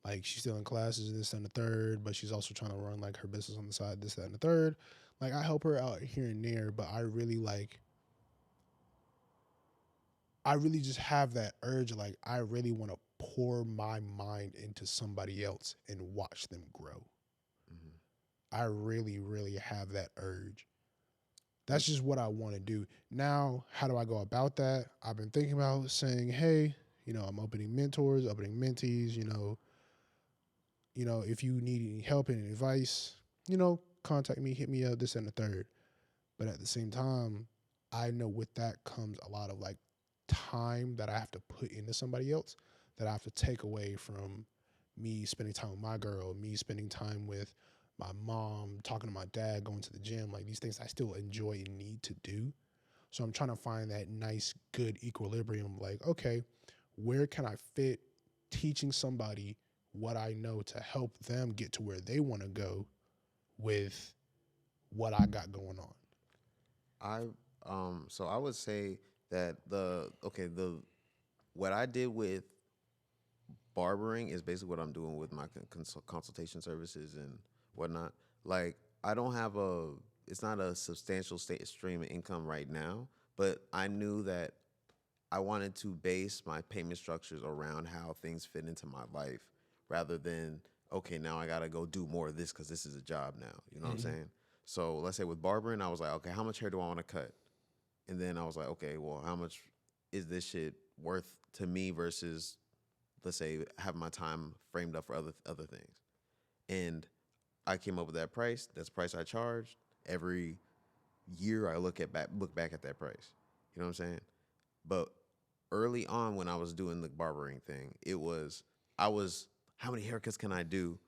like she's still in classes, this and the third, but she's also trying to run like her business on the side, this, that, and the third. Like I help her out here and there, but I really just have that urge, like I really want to pour my mind into somebody else and watch them grow. I really, really have that urge. That's just what I want to do. Now, how do I go about that? I've been thinking about saying, hey, you know, I'm opening mentors, opening mentees, if you need any help and advice, contact me, hit me up, this and the third. But at the same time, I know with that comes a lot of like time that I have to put into somebody else that I have to take away from me spending time with my girl, me spending time with my mom, talking to my dad, going to the gym, like these things I still enjoy and need to do. So I'm trying to find that nice, good equilibrium. Like, okay, where can I fit teaching somebody what I know to help them get to where they want to go with what I got going on? So I would say that the what I did with barbering is basically what I'm doing with my consultation services and whatnot. Like, I don't have a, it's not a substantial stream of income right now, but I knew that I wanted to base my payment structures around how things fit into my life rather than, okay, now I got to go do more of this because this is a job now. You know what I'm Mm-hmm. saying? So let's say with barbering, I was like, okay, how much hair do I want to cut? And then I was like, okay, well, how much is this shit worth to me versus, let's say, having my time framed up for other things? And I came up with that price. That's the price I charged. Every year I look back at that price. You know what I'm saying? But early on when I was doing the barbering thing, I was how many haircuts can I do?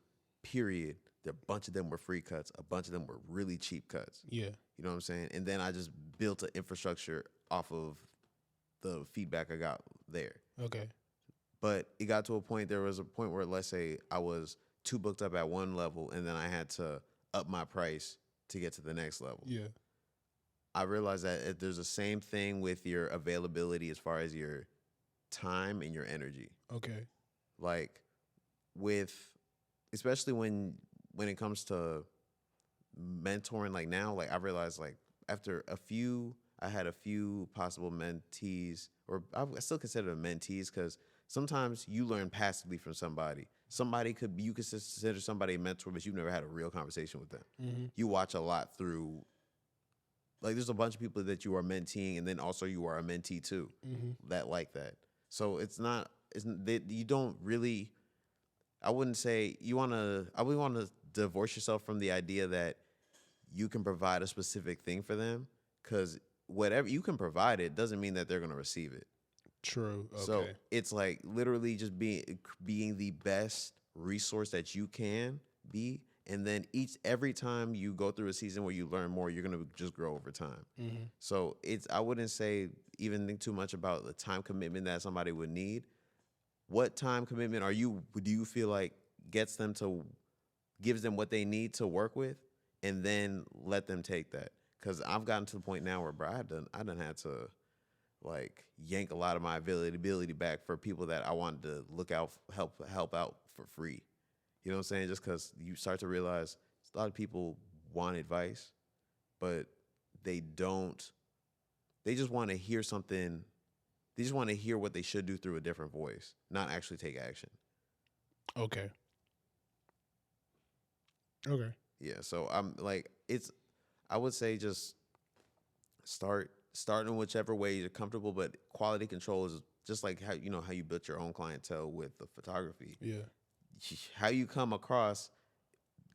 Period. A bunch of them were free cuts. A bunch of them were really cheap cuts. Yeah. You know what I'm saying? And then I just built an infrastructure off of the feedback I got there. Okay. But it got to a point, there was a point where, let's say, I was too booked up at one level and then I had to up my price to get to the next level. Yeah. I realized that if there's the same thing with your availability as far as your time and your energy. Okay. Like with, especially when it comes to mentoring, like now, like I realized like after I had a few possible mentees, or I still consider them mentees because sometimes you learn passively from somebody. You could consider somebody a mentor, but you've never had a real conversation with them. Mm-hmm. You watch a lot through, like there's a bunch of people that you are menteeing, and then also you are a mentee too, Mm-hmm. that like that. So you don't really. I wouldn't say you want to. I would want to divorce yourself from the idea that you can provide a specific thing for them, because whatever you can provide it doesn't mean that they're going to receive it. True. So Okay. it's like literally just being the best resource that you can be, and then every time you go through a season where you learn more, you're gonna just grow over time. Mm-hmm. So I wouldn't say even think too much about the time commitment that somebody would need. What time commitment do you feel like gives them what they need to work with, and then let them take that? Because I've gotten to the point now where, bro, I done had to like yank a lot of my availability back for people that I wanted to look out, help out for free. You know what I'm saying? Just because you start to realize a lot of people want advice, but they don't. They just want to hear something. They just want to hear what they should do through a different voice, not actually take action. Okay. Okay. Yeah. So I'm like, I would say just start in whichever way you're comfortable, but quality control is just like how you built your own clientele with the photography. Yeah. How you come across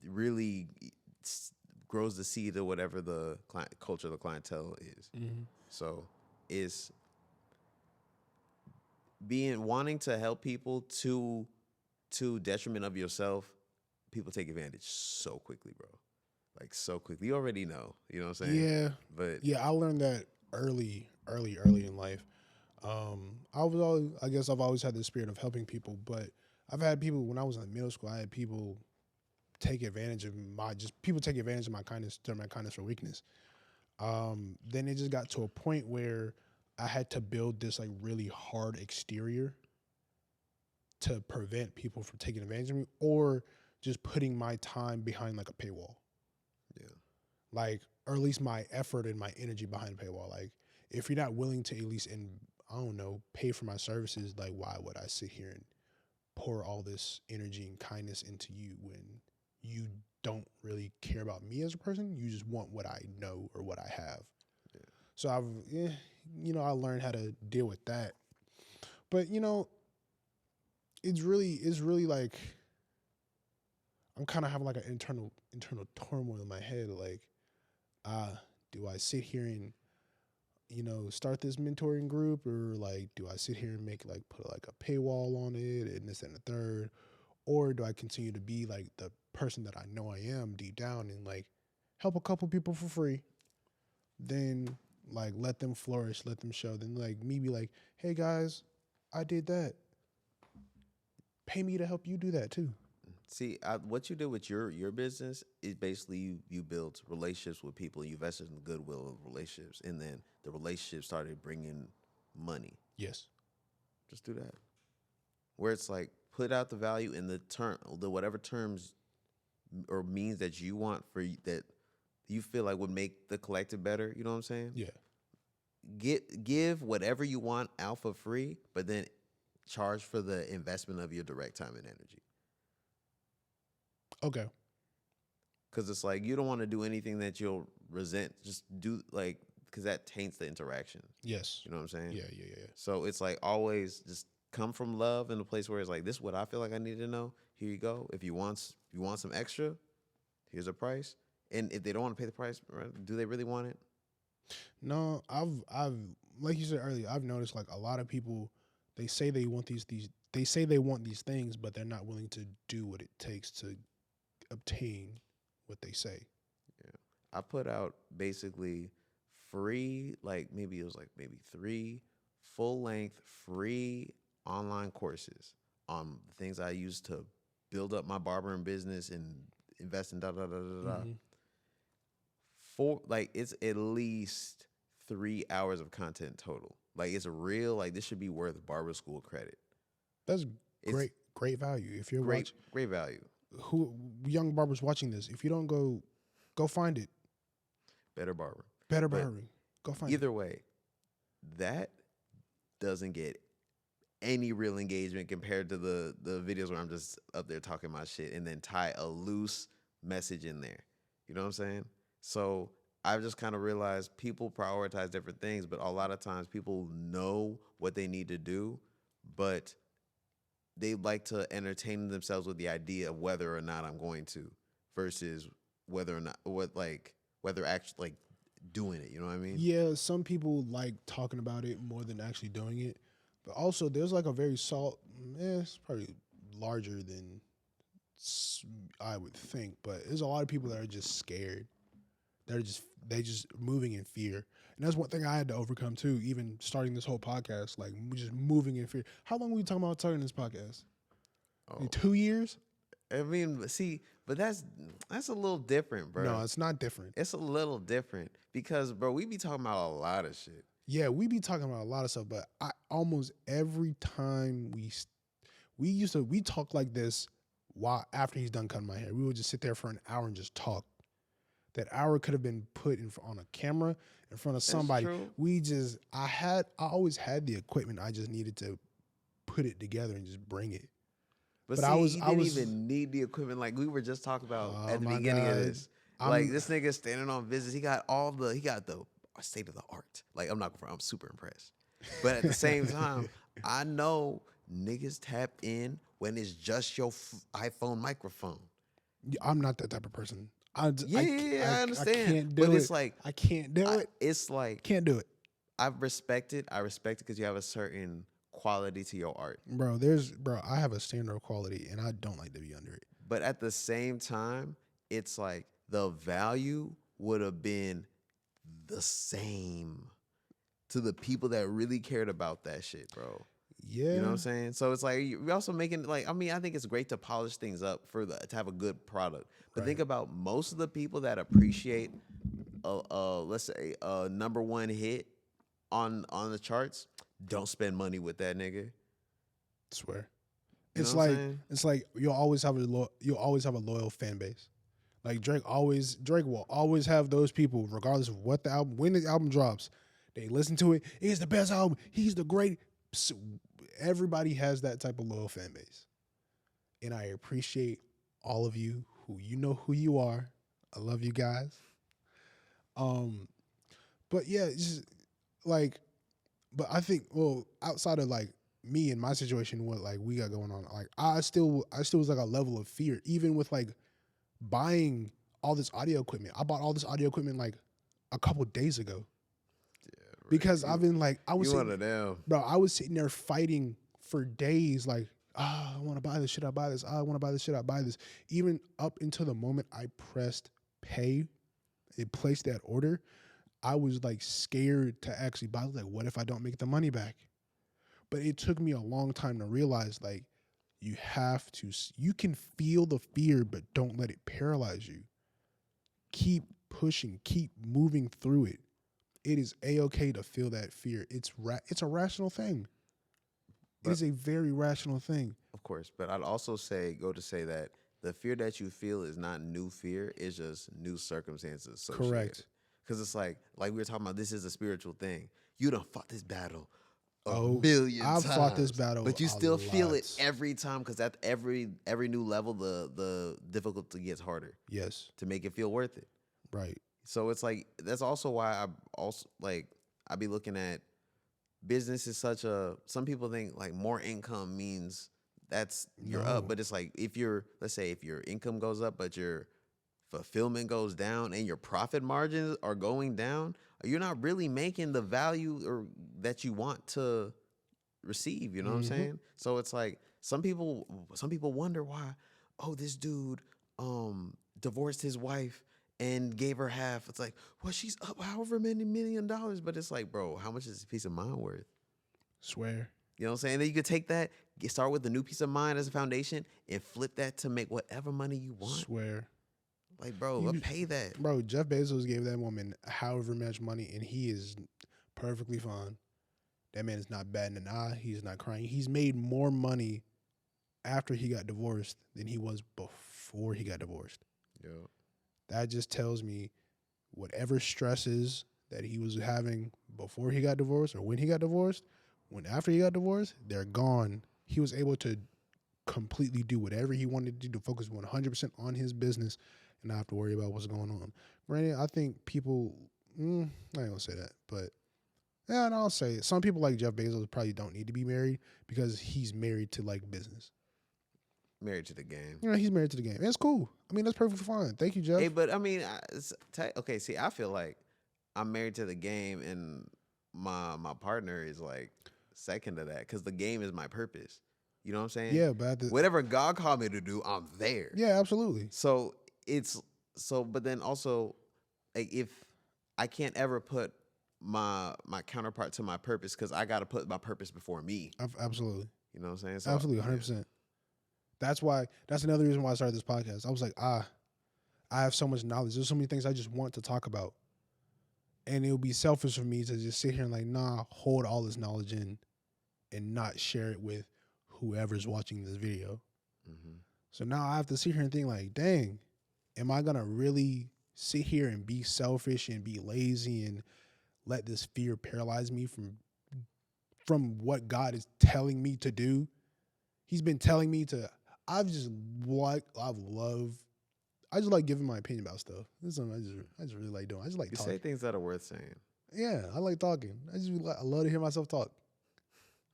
really grows the seed of whatever the culture of the clientele is. Mm-hmm. So it's being wanting to help people to detriment of yourself. People take advantage so quickly, bro. Like so quickly. You already know. You know what I'm saying? Yeah. But Yeah. I learned that early in life. I guess I've always had the spirit of helping people, but I've had people when I was in middle school. I had people people take advantage of my kindness, turn my kindness for weakness. Then it just got to a point where I had to build this like really hard exterior to prevent people from taking advantage of me or just putting my time behind like a paywall. yeah, Like, or at least my effort and my energy behind the paywall. Like, if you're not willing to at least, I don't know, pay for my services, like, why would I sit here and pour all this energy and kindness into you when you don't really care about me as a person? You just want what I know or what I have. yeah. So I learned how to deal with that. But it's really like I'm kind of having like an internal turmoil in my head. Like, do I sit here and start this mentoring group, or like do I sit here and put like a paywall on it and this and the third, or do I continue to be like the person that I know I am deep down and like help a couple people for free, then like let them flourish, let them show, then like me be like, hey guys, I did that. Pay me to help you do that too. See, what you did with your business is basically you built relationships with people. You invested in the goodwill of relationships, and then the relationship started bringing money. Yes. Just do that. Where it's like put out the value in the whatever terms or means that you want that you feel like would make the collective better. You know what I'm saying? Yeah. Give whatever you want out for free, but then charge for the investment of your direct time and energy. Okay. Because it's like you don't want to do anything that you'll resent. Just do like because that taints the interaction. Yes. You know what I'm saying? Yeah. So it's like always just come from love in a place where it's like this is what I feel like I need to know. Here you go. If you want some extra, here's a price. And if they don't want to pay the price, do they really want it? No, I've like you said earlier, I've noticed like a lot of people, they say they want these things, but they're not willing to do what it takes to obtain what they say. Yeah. I put out basically free, like maybe it was like maybe 3 full-length free online courses on the things I use to build up my barbering business and invest in Mm-hmm. It's at least 3 hours of content total. Like it's real. Like this should be worth barber school credit. That's It's great value. If you're great value. who young barbers watching this, if you don't go find it. Better barber. Better But barbering. Go find it. either way, that doesn't get any real engagement compared to the videos where I'm just up there talking my shit and then tie a loose message in there. You know what I'm saying? So I've just kind of realized people prioritize different things, but a lot of times people know what they need to do, but they like to entertain themselves with the idea of whether or not I'm going to versus whether or not whether actually like doing it. You know what I mean? Yeah, some people like talking about it more than actually doing it. But also, there's like a very it's probably larger than I would think. But there's a lot of people that are just scared. They just moving in fear. And that's one thing I had to overcome too, even starting this whole podcast, like just moving in fear. How long were we talking about starting this podcast? Oh, 2 years? I mean, see, but that's a little different, bro. No, it's not different. It's a little different because, bro, we be talking about a lot of shit. Yeah, we be talking about a lot of stuff, but almost every time we talk like this while after he's done cutting my hair. We would just sit there for an hour and just talk. That hour could have been put on a camera in front of somebody. True. I always had the equipment. I just needed to put it together and just bring it. But see, you didn't even need the equipment like we were just talking about at the beginning of this. Like this nigga standing on visits, he got the state of the art. Like I'm super impressed. But at the same time, I know niggas tap in when it's just your iPhone microphone. I'm not that type of person. I understand. I can't do but it. It's like I can't do it. It's like can't do it. I respect it because you have a certain quality to your art. Bro, I have a standard of quality and I don't like to be under it. But at the same time, it's like the value would have been the same to the people that really cared about that shit, bro. Yeah. You know what I'm saying? So it's like you're also making like, I mean, I think it's great to polish things up to have a good product. But think about most of the people that appreciate let's say a number 1 hit on the charts don't spend money with that nigga. Swear. You it's know like you'll always have a loyal fan base. Like Drake will always have those people regardless of when the album drops. They listen to it. It's the best album. He's the great. Everybody has that type of loyal fan base. And I appreciate all of you you know who you are. I love you guys. But yeah, it's just like, but I think, well, outside of like me and my situation, what like we got going on, like I still was like a level of fear, even with like buying all this audio equipment. I bought all this audio equipment like a couple days ago. Yeah, right. Because I've been like, I was sitting there fighting for days, like, I want to buy this, should I buy this? I want to buy this, should I buy this? Even up until the moment I pressed pay, it placed that order, I was like scared to actually buy. Like, what if I don't make the money back? But it took me a long time to realize, like, you can feel the fear, but don't let it paralyze you. Keep pushing, keep moving through it. It is A-okay to feel that fear. It's a rational thing. It is a very rational thing. Of course. But I'd also say that the fear that you feel is not new fear; it's just new circumstances associated. Correct. Because it's like we were talking about. This is a spiritual thing. You done fought this battle a Oh, million I've fought this times, battle but you a still feel it lot. every time. Because at every new level, the difficulty gets harder Yes. to make it feel worth it. Right. So it's like that's also why I be looking at business is such a some people think like more income means that's you're up, No. but it's like if you're let's say if your income goes up but your fulfillment goes down and your profit margins are going down, you're not really making the value or that you want to receive, you know what I'm Hmm. saying? So it's like some people wonder why, oh, this dude divorced his wife and gave her half. It's like, well, she's up however many $1 million, but it's like, bro, how much is a piece of mind worth? Swear. You know what I'm saying? Then you could take that, start with the new piece of mind as a foundation and flip that to make whatever money you want. Swear. Like, bro, I'll You, pay that. bro, Jeff Bezos gave that woman however much money, and he is perfectly fine. That man is not batting an eye. He's not crying. He's made more money after he got divorced than he was before he got divorced. Yeah. That just tells me whatever stresses that he was having before he got divorced or when he got divorced, when after he got divorced, they're gone. He was able to completely do whatever he wanted to do to focus 100% on his business and not have to worry about what's going on. Granted, I think people, I ain't gonna say that, but yeah, and I'll say it. Some people like Jeff Bezos probably don't need to be married because he's married to like business. Married to the game. You know, he's married to the game. And it's cool. I mean, that's perfectly fine. Thank you, Jeff. Hey, but I mean, okay. See, I feel like I'm married to the game, and my partner is like second to that because the game is my purpose. You know what I'm saying? Yeah, but Whatever God called me to do, I'm there. yeah, absolutely. So it's but then also, like if I can't ever put my counterpart to my purpose because I got to put my purpose before me. Absolutely. You know what I'm saying? So, Absolutely, 100%. That's another reason why I started this podcast. I was like, I have so much knowledge. There's so many things I just want to talk about. And it would be selfish for me to just sit here and like, hold all this knowledge in and not share it with whoever's watching this video. Mm-hmm. So now I have to sit here and think like, dang, am I going to really sit here and be selfish and be lazy and let this fear paralyze me from what God is telling me to do? He's been telling me to, I just like giving my opinion about stuff. This is something I just really like doing. I just like You talking. say things that are worth saying. Yeah, I like talking. I love to hear myself talk.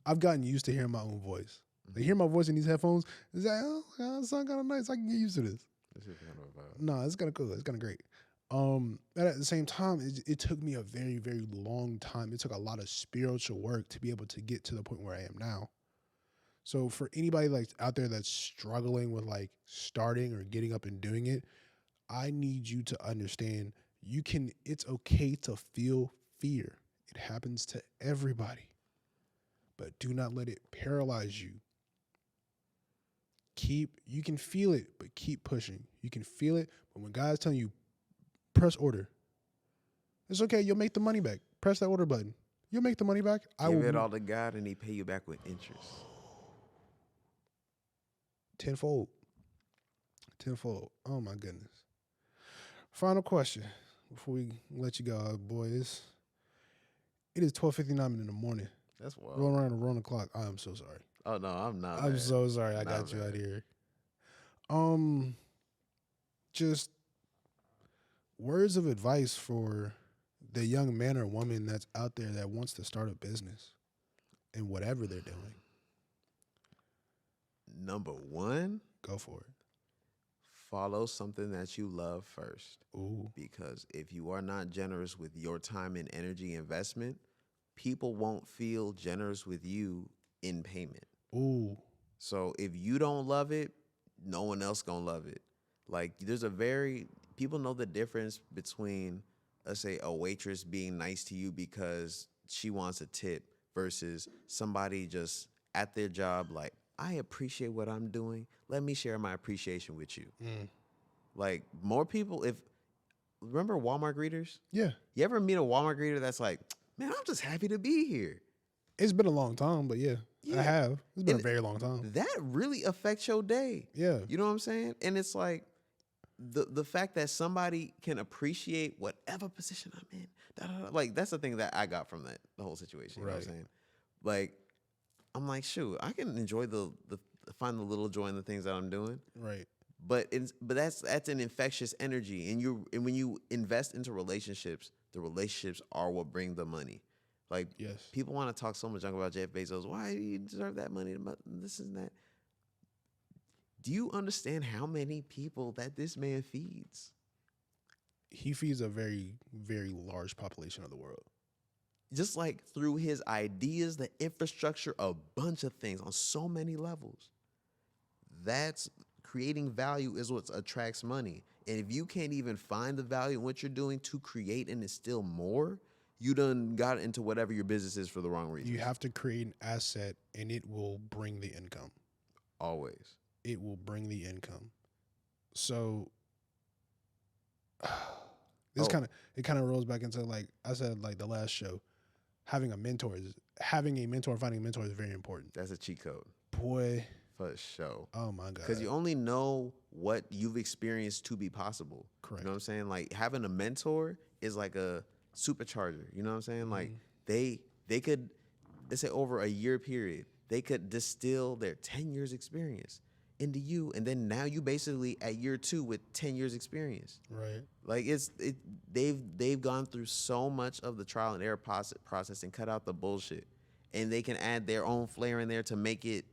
I've gotten used to hearing my own voice. They hear my voice in these headphones. It's like, oh, it sounds kind of nice. I can get used to this. This is kind of about. No, it's kind of cool. It's kind of great. But at the same time, it took me a very, very long time. It took a lot of spiritual work to be able to get to the point where I am now. So for anybody like out there that's struggling with like starting or getting up and doing it, I need you to understand it's okay to feel fear. It happens to everybody. But do not let it paralyze you. You can feel it, but keep pushing. You can feel it, but when God's telling you, press order. It's okay. You'll make the money back. Press that order button. You'll make the money back. Give it all to God, and He pay you back with interest. Tenfold. Oh my goodness. Final question before we let you go, boys. It is 12:59 in the morning. That's wild. Rolling around the clock. I am so sorry. Oh no, I'm not. I'm mad. so sorry. I Not got you mad. out here. Just words of advice for the young man or woman that's out there that wants to start a business in whatever they're doing. Number one, Go for it. follow something that you love first. Ooh. Because if you are not generous with your time and energy investment, people won't feel generous with you in payment. Ooh. So if you don't love it, no one else gonna love it. Like people know the difference between, let's say, a waitress being nice to you because she wants a tip versus somebody just at their job like, I appreciate what I'm doing. Let me share my appreciation with you. Like more people, remember Walmart greeters? Yeah. You ever meet a Walmart greeter that's like, man, I'm just happy to be here. It's been a long time, but yeah. I Yeah, have. It's been a and very long time. that really affects your day. Yeah. You know what I'm saying? And it's like the fact that somebody can appreciate whatever position I'm in. Like that's the thing that I got from that the whole situation. You know what I'm Right. saying? Like I'm like, shoot, I can enjoy the find the little joy in the things that I'm doing. Right. But that's an infectious energy, and when you invest into relationships, the relationships are what bring the money. Like Yes. people want to talk so much junk about Jeff Bezos. Why do you deserve that money? This and that. Do you understand how many people that this man feeds? He feeds a very, very large population of the world. Just like through his ideas, the infrastructure, a bunch of things on so many levels. That's creating value is what attracts money. And if you can't even find the value in what you're doing to create and instill more, you done got into whatever your business is for the wrong reasons. You have to create an asset and it will bring the income. Always. It will bring the income. So this Oh. kind of rolls back into, like I said, like the last show, having a mentor, finding a mentor is very important. That's a cheat code. Boy, For sure. oh my God. Because you only know what you've experienced to be possible. Correct. You know what I'm saying? Like having a mentor is like a supercharger. You know what I'm saying? Mm-hmm. Like they could, let's say over a year period, they could distill their 10 years experience into you, and then now you basically at year 2 with 10 years experience. Right. Like they've gone through so much of the trial and error process and cut out the bullshit, and they can add their own flair in there to make it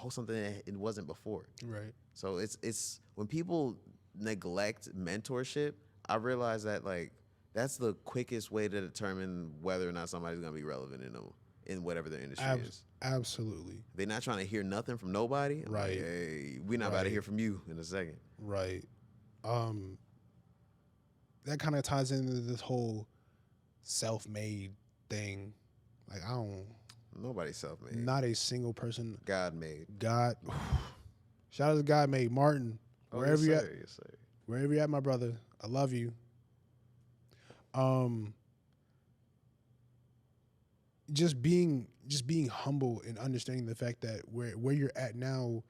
something that it wasn't before. Right. So it's when people neglect mentorship, I realize that like that's the quickest way to determine whether or not somebody's gonna be relevant in whatever their industry is. Absolutely. They're not trying to hear nothing from nobody. I'm like, Right. hey, we're not about to hear from you in a second. Right. That kind of ties into this whole self-made thing. Like Nobody's self-made. not a single person. God made. God, shout out to God made Martin. Wherever yes, you sir. at, Yes, sir. wherever you at, my brother, I love you. Just being humble and understanding the fact that where you're at now,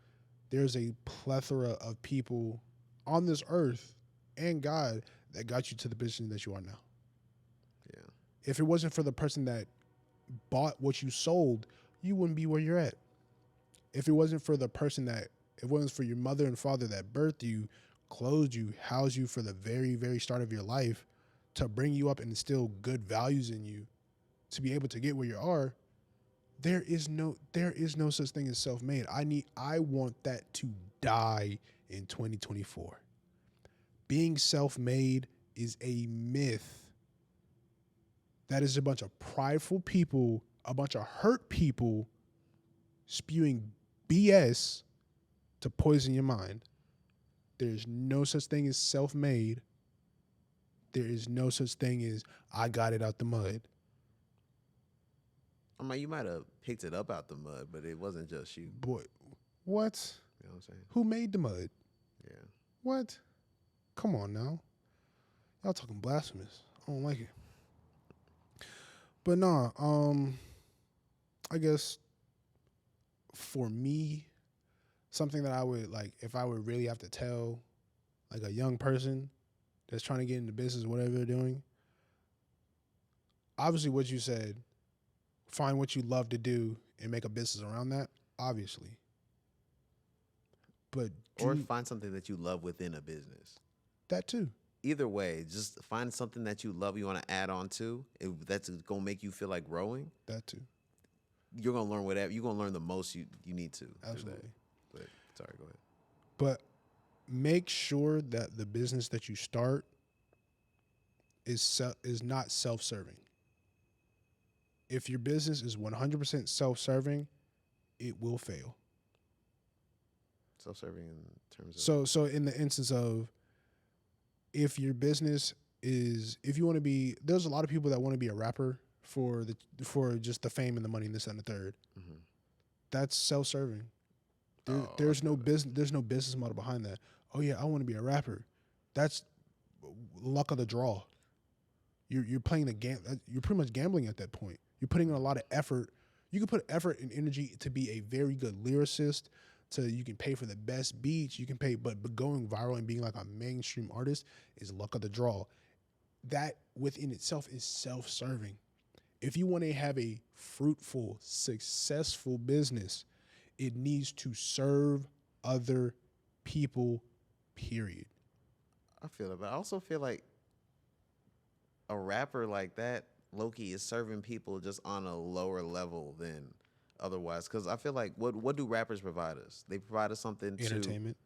there's a plethora of people on this earth and God that got you to the position that you are now. Yeah. If it wasn't for the person that bought what you sold, you wouldn't be where you're at. If it wasn't for your mother and father that birthed you, clothed you, housed you for the very, very start of your life to bring you up and instill good values in you to be able to get where you are, there is no such thing as self-made. I want that to die in 2024. Being self-made is a myth. That is a bunch of prideful people, a bunch of hurt people spewing BS to poison your mind. There's no such thing as self-made. There is no such thing as I got it out the mud. I mean, you might have picked it up out the mud, but it wasn't just you. Boy, what? You know what I'm saying? Who made the mud? Yeah. What? Come on now. Y'all talking blasphemous. I don't like it. But nah, I guess for me, something that I would like, if I would really have to tell like a young person that's trying to get into business, whatever they're doing, obviously what you said, find what you love to do and make a business around that, obviously. But Or find something that you love within a business. that too. Either way, just find something that you love, you want to add on to, that's going to make you feel like growing. That too. You're going to learn whatever. You're going to learn the most you need to. Absolutely. But sorry, go ahead. But make sure that the business that you start is not self-serving. If your business is 100% self-serving, it will fail. Self-serving in terms of... So in the instance of, if your business is, if you want to be, there's a lot of people that want to be a rapper for just the fame and the money and this and the third. Mm-hmm. That's self-serving. There's no business model behind that. Oh yeah, I want to be a rapper. That's luck of the draw. You're playing the game. You're pretty much gambling at that point. You're putting in a lot of effort. You can put effort and energy to be a very good lyricist. You can pay for the best beats. You can pay, but going viral and being like a mainstream artist is luck of the draw. That within itself is self-serving. If you want to have a fruitful, successful business, it needs to serve other people, period. I feel it, but I also feel like a rapper like that, Loki, is serving people just on a lower level than otherwise. Because I feel like what do rappers provide us? They provide us something to Entertainment.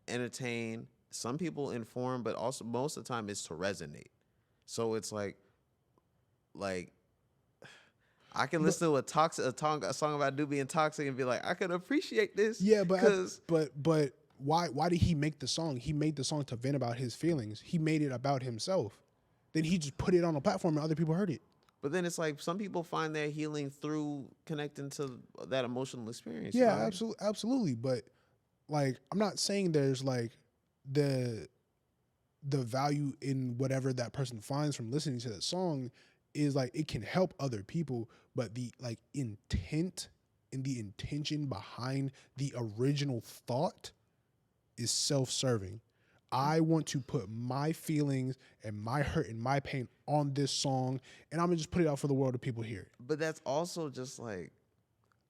entertain. Some people inform, but also most of the time it's to resonate. So it's like I can But listen to a song about dude being toxic and be like, I can appreciate this yeah, because but why did he make the song? He made the song to vent about his feelings. He made it about himself. Then he just put it on a platform and other people heard it. but then it's like some people find their healing through connecting to that emotional experience. You Yeah, know what I mean? absolutely. But like, I'm not saying there's like the value in whatever that person finds from listening to that song is like it can help other people, but the like intent and the intention behind the original thought is self-serving. I want to put my feelings and my hurt and my pain on this song, and I'm gonna just put it out for the world of people here. But that's also just like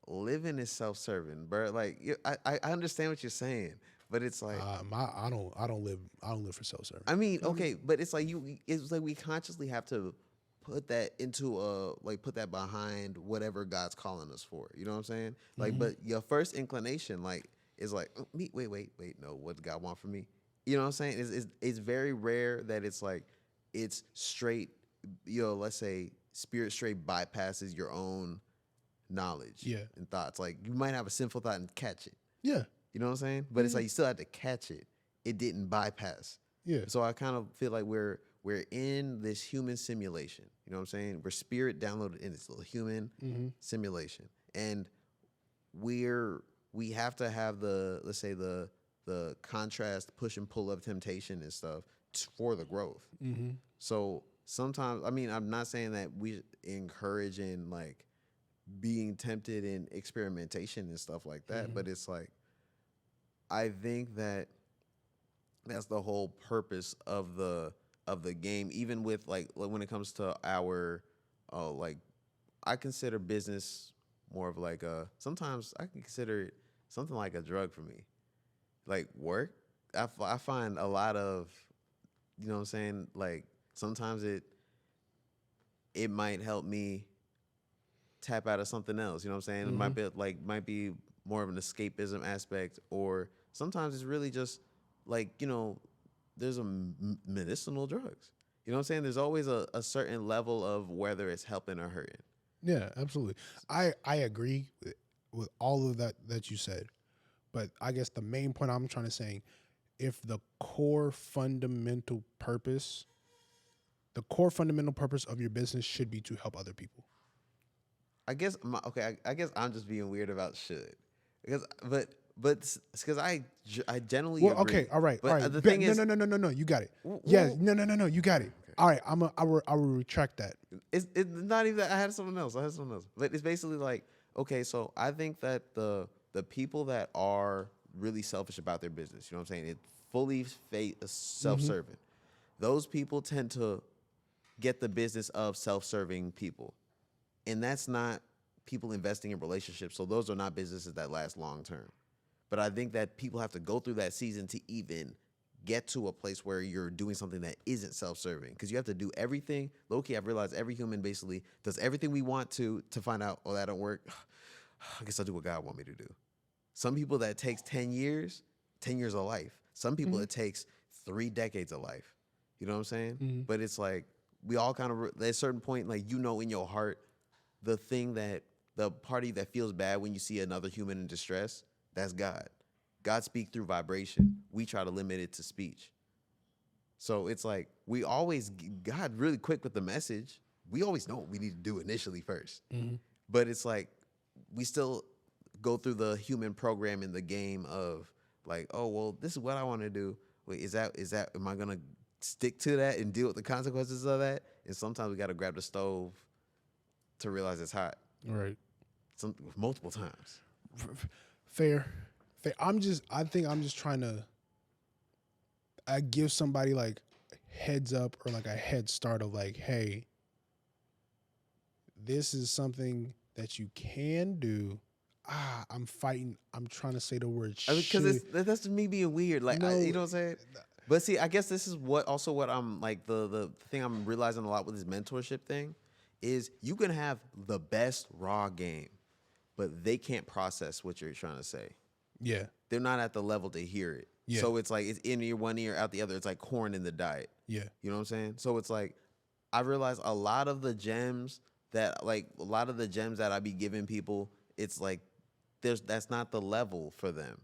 living is self-serving, bro. Like I understand what you're saying, but it's like I don't live for self-serving. I mean, okay, but it's like it's like we consciously have to put that into put that behind whatever God's calling us for. You know what I'm saying? Like, but your first inclination like is like me. Wait, no, what does God want from me? You know what I'm saying? It's very rare that it's like it's straight. Let's say spirit straight bypasses your own knowledge Yeah. and thoughts. Like you might have a sinful thought and catch it. Yeah, You know what I'm saying? But it's like you still have to catch it. It didn't bypass. yeah. So I kind of feel like we're in this human simulation. You know what I'm saying? We're spirit downloaded in this little human simulation, and we have to have the, let's say, the contrast, push and pull of temptation and stuff for the growth. So sometimes, I mean, I'm not saying that we encourage in like being tempted in experimentation and stuff like that, but it's like I think that that's the whole purpose of the game. Even with like when it comes to our like I consider business more of like sometimes I can consider it something like a drug for me. Like work, I find a lot of, you know what I'm saying, like sometimes it might help me tap out of something else. You know what I'm saying? It might be more of an escapism aspect, or sometimes it's really just like, there's medicinal drugs. You know what I'm saying? There's always a certain level of whether it's helping or hurting. Yeah, absolutely. I agree with all of that you said, but I guess the main point I'm trying to say, if the core fundamental purpose of your business should be to help other people. I guess I guess I'm just being weird about should, because I generally Well, agree. okay, all right, But all right. the thing is, no, you got it. Well, Yes, no, you got it. All right, I will retract that. it's not even that. I had something else. But it's basically like, okay, so I think that the people that are really selfish about their business, you know what I'm saying, it's fully self-serving. Those people tend to get the business of self-serving people, and that's not people investing in relationships. So those are not businesses that last long term. But I think that people have to go through that season to even get to a place where you're doing something that isn't self-serving, because you have to do everything. Low-key, I've realized every human basically does everything we want to find out, oh, that don't work. I guess I'll do what God want me to do. Some people that takes 10 years of life. Some people it takes 3 decades of life. You know what I'm saying? But it's like we all kind of, at a certain point, like, in your heart, the party that feels bad when you see another human in distress, that's God. God speaks through vibration. We try to limit it to speech. So it's like God really quick with the message. We always know what we need to do initially first. But it's like we still go through the human program in the game of like, oh, well, this is what I want to do. Wait, am I going to stick to that and deal with the consequences of that? And sometimes we got to grab the stove to realize it's hot. Right. some multiple times. Fair. Fair. I think I'm just trying to I give somebody like heads up or like a head start of like, hey, this is something that you can do. I'm fighting. I'm trying to say the word I mean, because should. that's me being weird. Like, you No, know what I'm saying? But see, I guess this is what I'm like the thing I'm realizing a lot with this mentorship thing is you can have the best raw game, but they can't process what you're trying to say. yeah, They're not at the level to hear it. yeah, So it's like it's in your one ear, out the other. It's like corn in the diet. yeah, You know what I'm saying? So it's like I realize a lot of the gems that I be giving people, it's like that's not the level for them.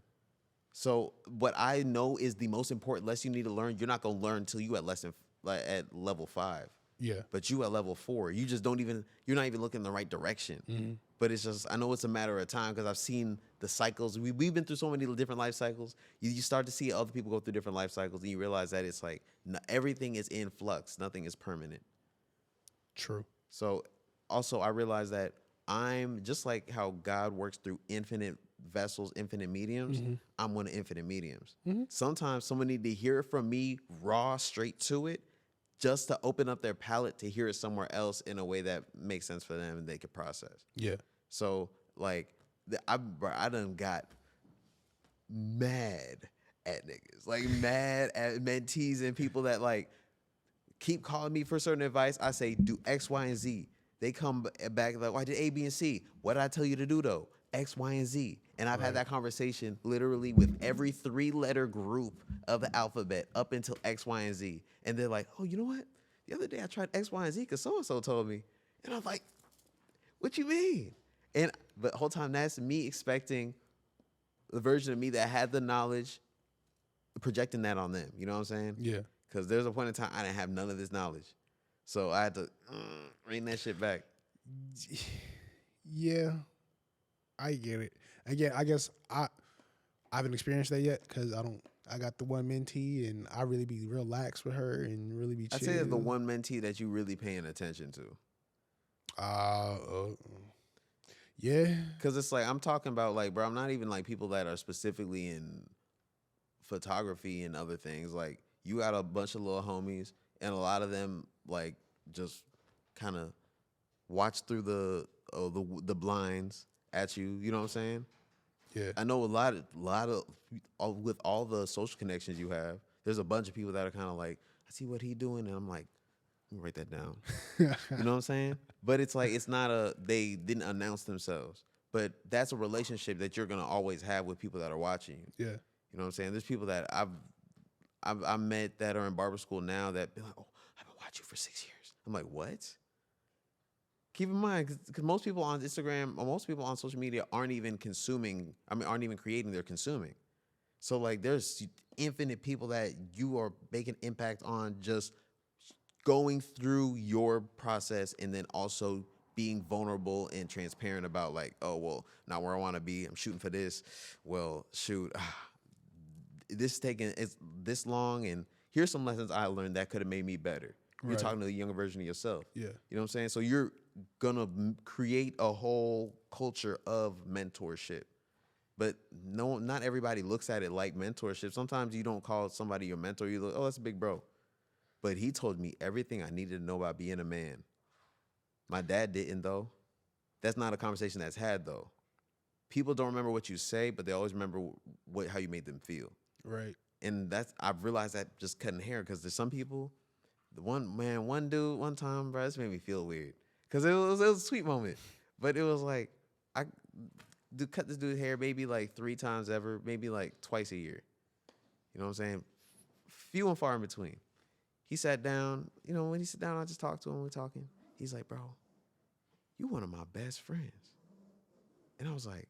So what I know is the most important lesson you need to learn. You're not gonna learn until you at level 5. yeah. But you at level 4, you just don't even. You're not even looking in the right direction. Mm-hmm. But it's just I know it's a matter of time because I've seen the cycles. We've been through so many different life cycles. You start to see other people go through different life cycles, and you realize that it's like everything is in flux. Nothing is permanent. True. So also I realize that I'm just like how God works through infinite vessels, infinite mediums. Mm-hmm. I'm one of infinite mediums. Mm-hmm. Sometimes someone need to hear it from me raw, straight to it, just to open up their palate to hear it somewhere else in a way that makes sense for them and they can process. Yeah. So like I done got mad at niggas, like mad at mentees and people that like keep calling me for certain advice. I say do X, Y, and Z. They come back like, "Why did A, B, and C? What did I tell you to do though? X, Y, and Z." And I've had that conversation literally with every 3-letter group of the alphabet up until X, Y, and Z. And they're like, "Oh, you know what? The other day I tried X, Y, and Z because so and so told me." And I'm like, "What you mean?" But the whole time that's me expecting the version of me that had the knowledge, projecting that on them. You know what I'm saying? Yeah. Because there's a point in time I didn't have none of this knowledge. So I had to rein that shit back. Yeah. I get it. Again, I guess I haven't experienced that yet because I got the one mentee and I really be real lax with her and really be chill. I'd say it's the one mentee that you really paying attention to. Yeah. Because it's like, I'm talking about like, bro, I'm not even like people that are specifically in photography and other things. Like, you got a bunch of little homies and a lot of them like just kind of watch through the blinds at you. You know what I'm saying? Yeah. I know a lot of with all the social connections you have, there's a bunch of people that are kind of like, I see what he doing, and I'm like, let me write that down. You know what I'm saying? But it's like they didn't announce themselves. But that's a relationship that you're gonna always have with people that are watching you. Yeah. You know what I'm saying? There's people that I've met that are in barber school now that be like, oh, I've been watching you for 6 years. I'm like, what? Keep in mind, because most people on Instagram or most people on social media aren't even creating, they're consuming. So like there's infinite people that you are making impact on just going through your process and then also being vulnerable and transparent about like, oh, well, not where I want to be. I'm shooting for this. Well, shoot, it's this long and here's some lessons I learned that could have made me better. You're talking to the younger version of yourself. Yeah. You know what I'm saying? So you're gonna create a whole culture of mentorship. But no, not everybody looks at it like mentorship. Sometimes you don't call somebody your mentor. You look, oh, that's a big bro. But he told me everything I needed to know about being a man. My dad didn't, though. That's not a conversation that's had, though. People don't remember what you say, but they always remember how you made them feel. Right. And I've realized that just cutting hair, because there's some people, one dude, one time, bro, this made me feel weird. Because it was a sweet moment. But it was like, I cut this dude's hair maybe like 3 times ever, maybe like twice a year. You know what I'm saying? Few and far in between. He sat down. You know, when he sat down, I just talked to him. We're talking. He's like, bro, you one of my best friends. And I was like,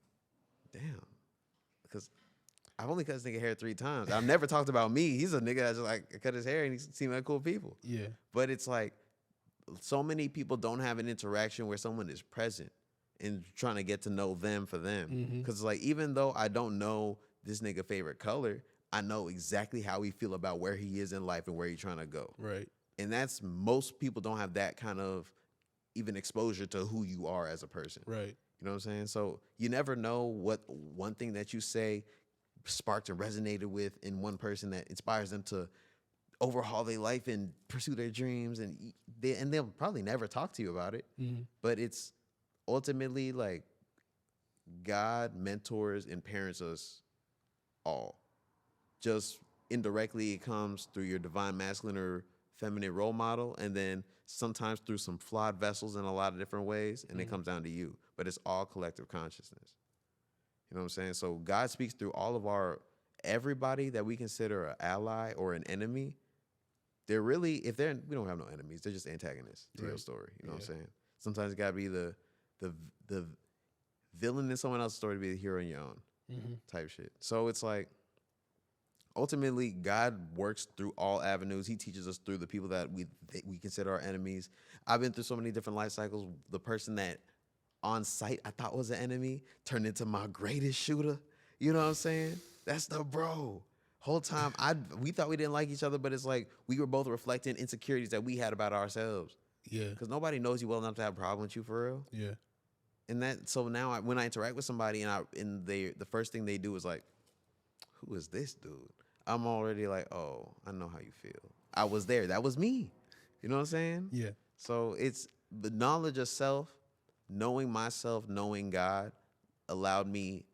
damn. Because I've only cut this nigga hair 3 times. I've never talked about me. He's a nigga that just like cut his hair and he seemed like cool people. Yeah. But it's like so many people don't have an interaction where someone is present and trying to get to know them for them. Because it's like, even though I don't know this nigga favorite color, I know exactly how he feel about where he is in life and where he's trying to go. Right. And most people don't have that kind of even exposure to who you are as a person. Right. You know what I'm saying? So you never know what one thing that you say sparked and resonated with in one person that inspires them to overhaul their life and pursue their dreams, and they'll probably never talk to you about it. Mm-hmm. But it's ultimately like God mentors and parents us all. Just indirectly, it comes through your divine masculine or feminine role model, and then sometimes through some flawed vessels in a lot of different ways, and it comes down to you. But it's all collective consciousness. You know what I'm saying? So God speaks through all of everybody that we consider an ally or an enemy. They're really, we don't have no enemies. They're just antagonists to your story. You know what I'm saying? Sometimes it got to be the villain in someone else's story to be the hero in your own type shit. So it's like, ultimately, God works through all avenues. He teaches us through the people that we consider our enemies. I've been through so many different life cycles. The person that on sight I thought was an enemy turned into my greatest shooter. You know what I'm saying? That's the bro. Whole time we thought we didn't like each other, but it's like we were both reflecting insecurities that we had about ourselves. Yeah. Because nobody knows you well enough to have a problem with you for real. Yeah. And so now when I interact with somebody and the first thing they do is like, who is this dude? I'm already like, oh, I know how you feel. I was there. That was me. You know what I'm saying? Yeah. So it's the knowledge of self, knowing myself, knowing God, allowed me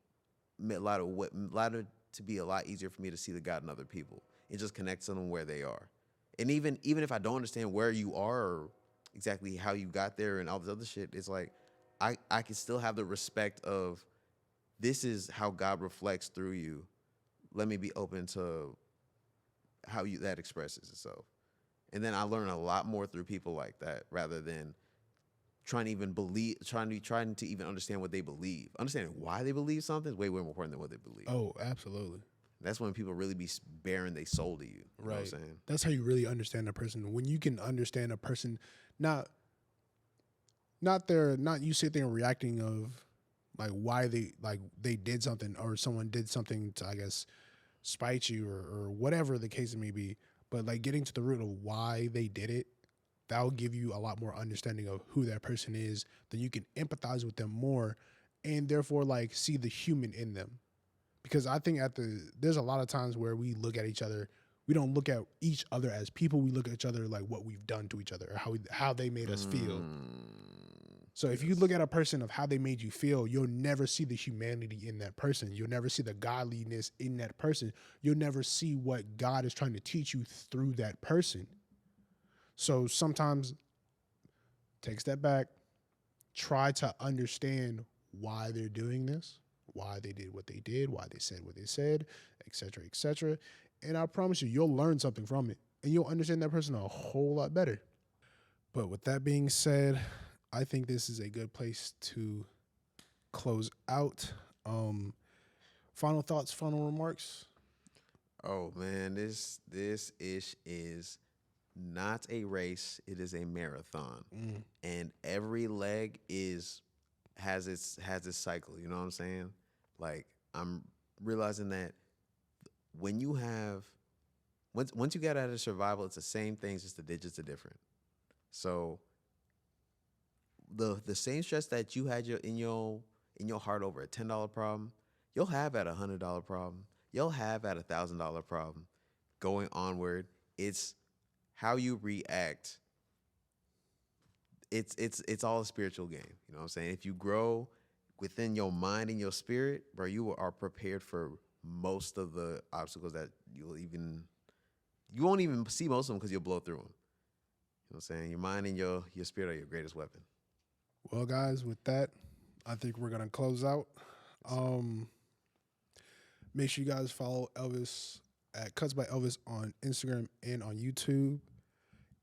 allowed it to be a lot easier for me to see the God in other people and just connect to them where they are. And even if I don't understand where you are or exactly how you got there and all this other shit, it's like I can still have the respect of this is how God reflects through you. Let me be open to how that expresses itself. And then I learn a lot more through people like that rather than trying to even understand what they believe. Understanding why they believe something is way more important than what they believe. Oh, absolutely. That's when people really be bearing their soul to you. You know what I'm saying? That's how you really understand a person. When you can understand a person, not you sit there and reacting of like why they did something or someone did something to, I guess, spite you or whatever the case may be, but like getting to the root of why they did it, that'll give you a lot more understanding of who that person is. Then you can empathize with them more and therefore like see the human in them. Because I think there's a lot of times where we look at each other, we don't look at each other as people, we look at each other like what we've done to each other or how they made us feel. So if you look at a person of how they made you feel, you'll never see the humanity in that person. You'll never see the godliness in that person. You'll never see what God is trying to teach you through that person. So sometimes take a step back, try to understand why they're doing this, why they did what they did, why they said what they said, et cetera, et cetera. And I promise you, you'll learn something from it and you'll understand that person a whole lot better. But with that being said, I think this is a good place to close out. Final thoughts, final remarks. Oh man, this ish is not a race, it is a marathon. And every leg has its cycle, you know what I'm saying? Like I'm realizing that when you have once you get out of survival, it's the same thing, just the digits are different. So the same stress that you had in your heart over a $10 problem, you'll have at $100 problem. You'll have at $1,000 problem. Going onward, it's how you react. It's all a spiritual game. You know what I'm saying? If you grow within your mind and your spirit, bro, you are prepared for most of the obstacles that you won't even see most of them because you'll blow through them. You know what I'm saying? Your mind and your spirit are your greatest weapon. Well, guys, with that, I think we're going to close out. Make sure you guys follow Elvis at Cuts by Elvis on Instagram and on YouTube.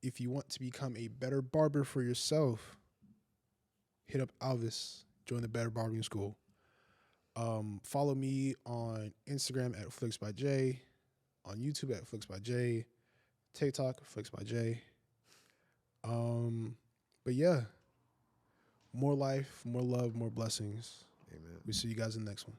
If you want to become a better barber for yourself, hit up Elvis. Join the Better Barbering School. Follow me on Instagram at Flicks by Jay, on YouTube at Flicks by Jay, TikTok Flicks by Jay. But yeah, more life, more love, more blessings. Amen. We see you guys in the next one.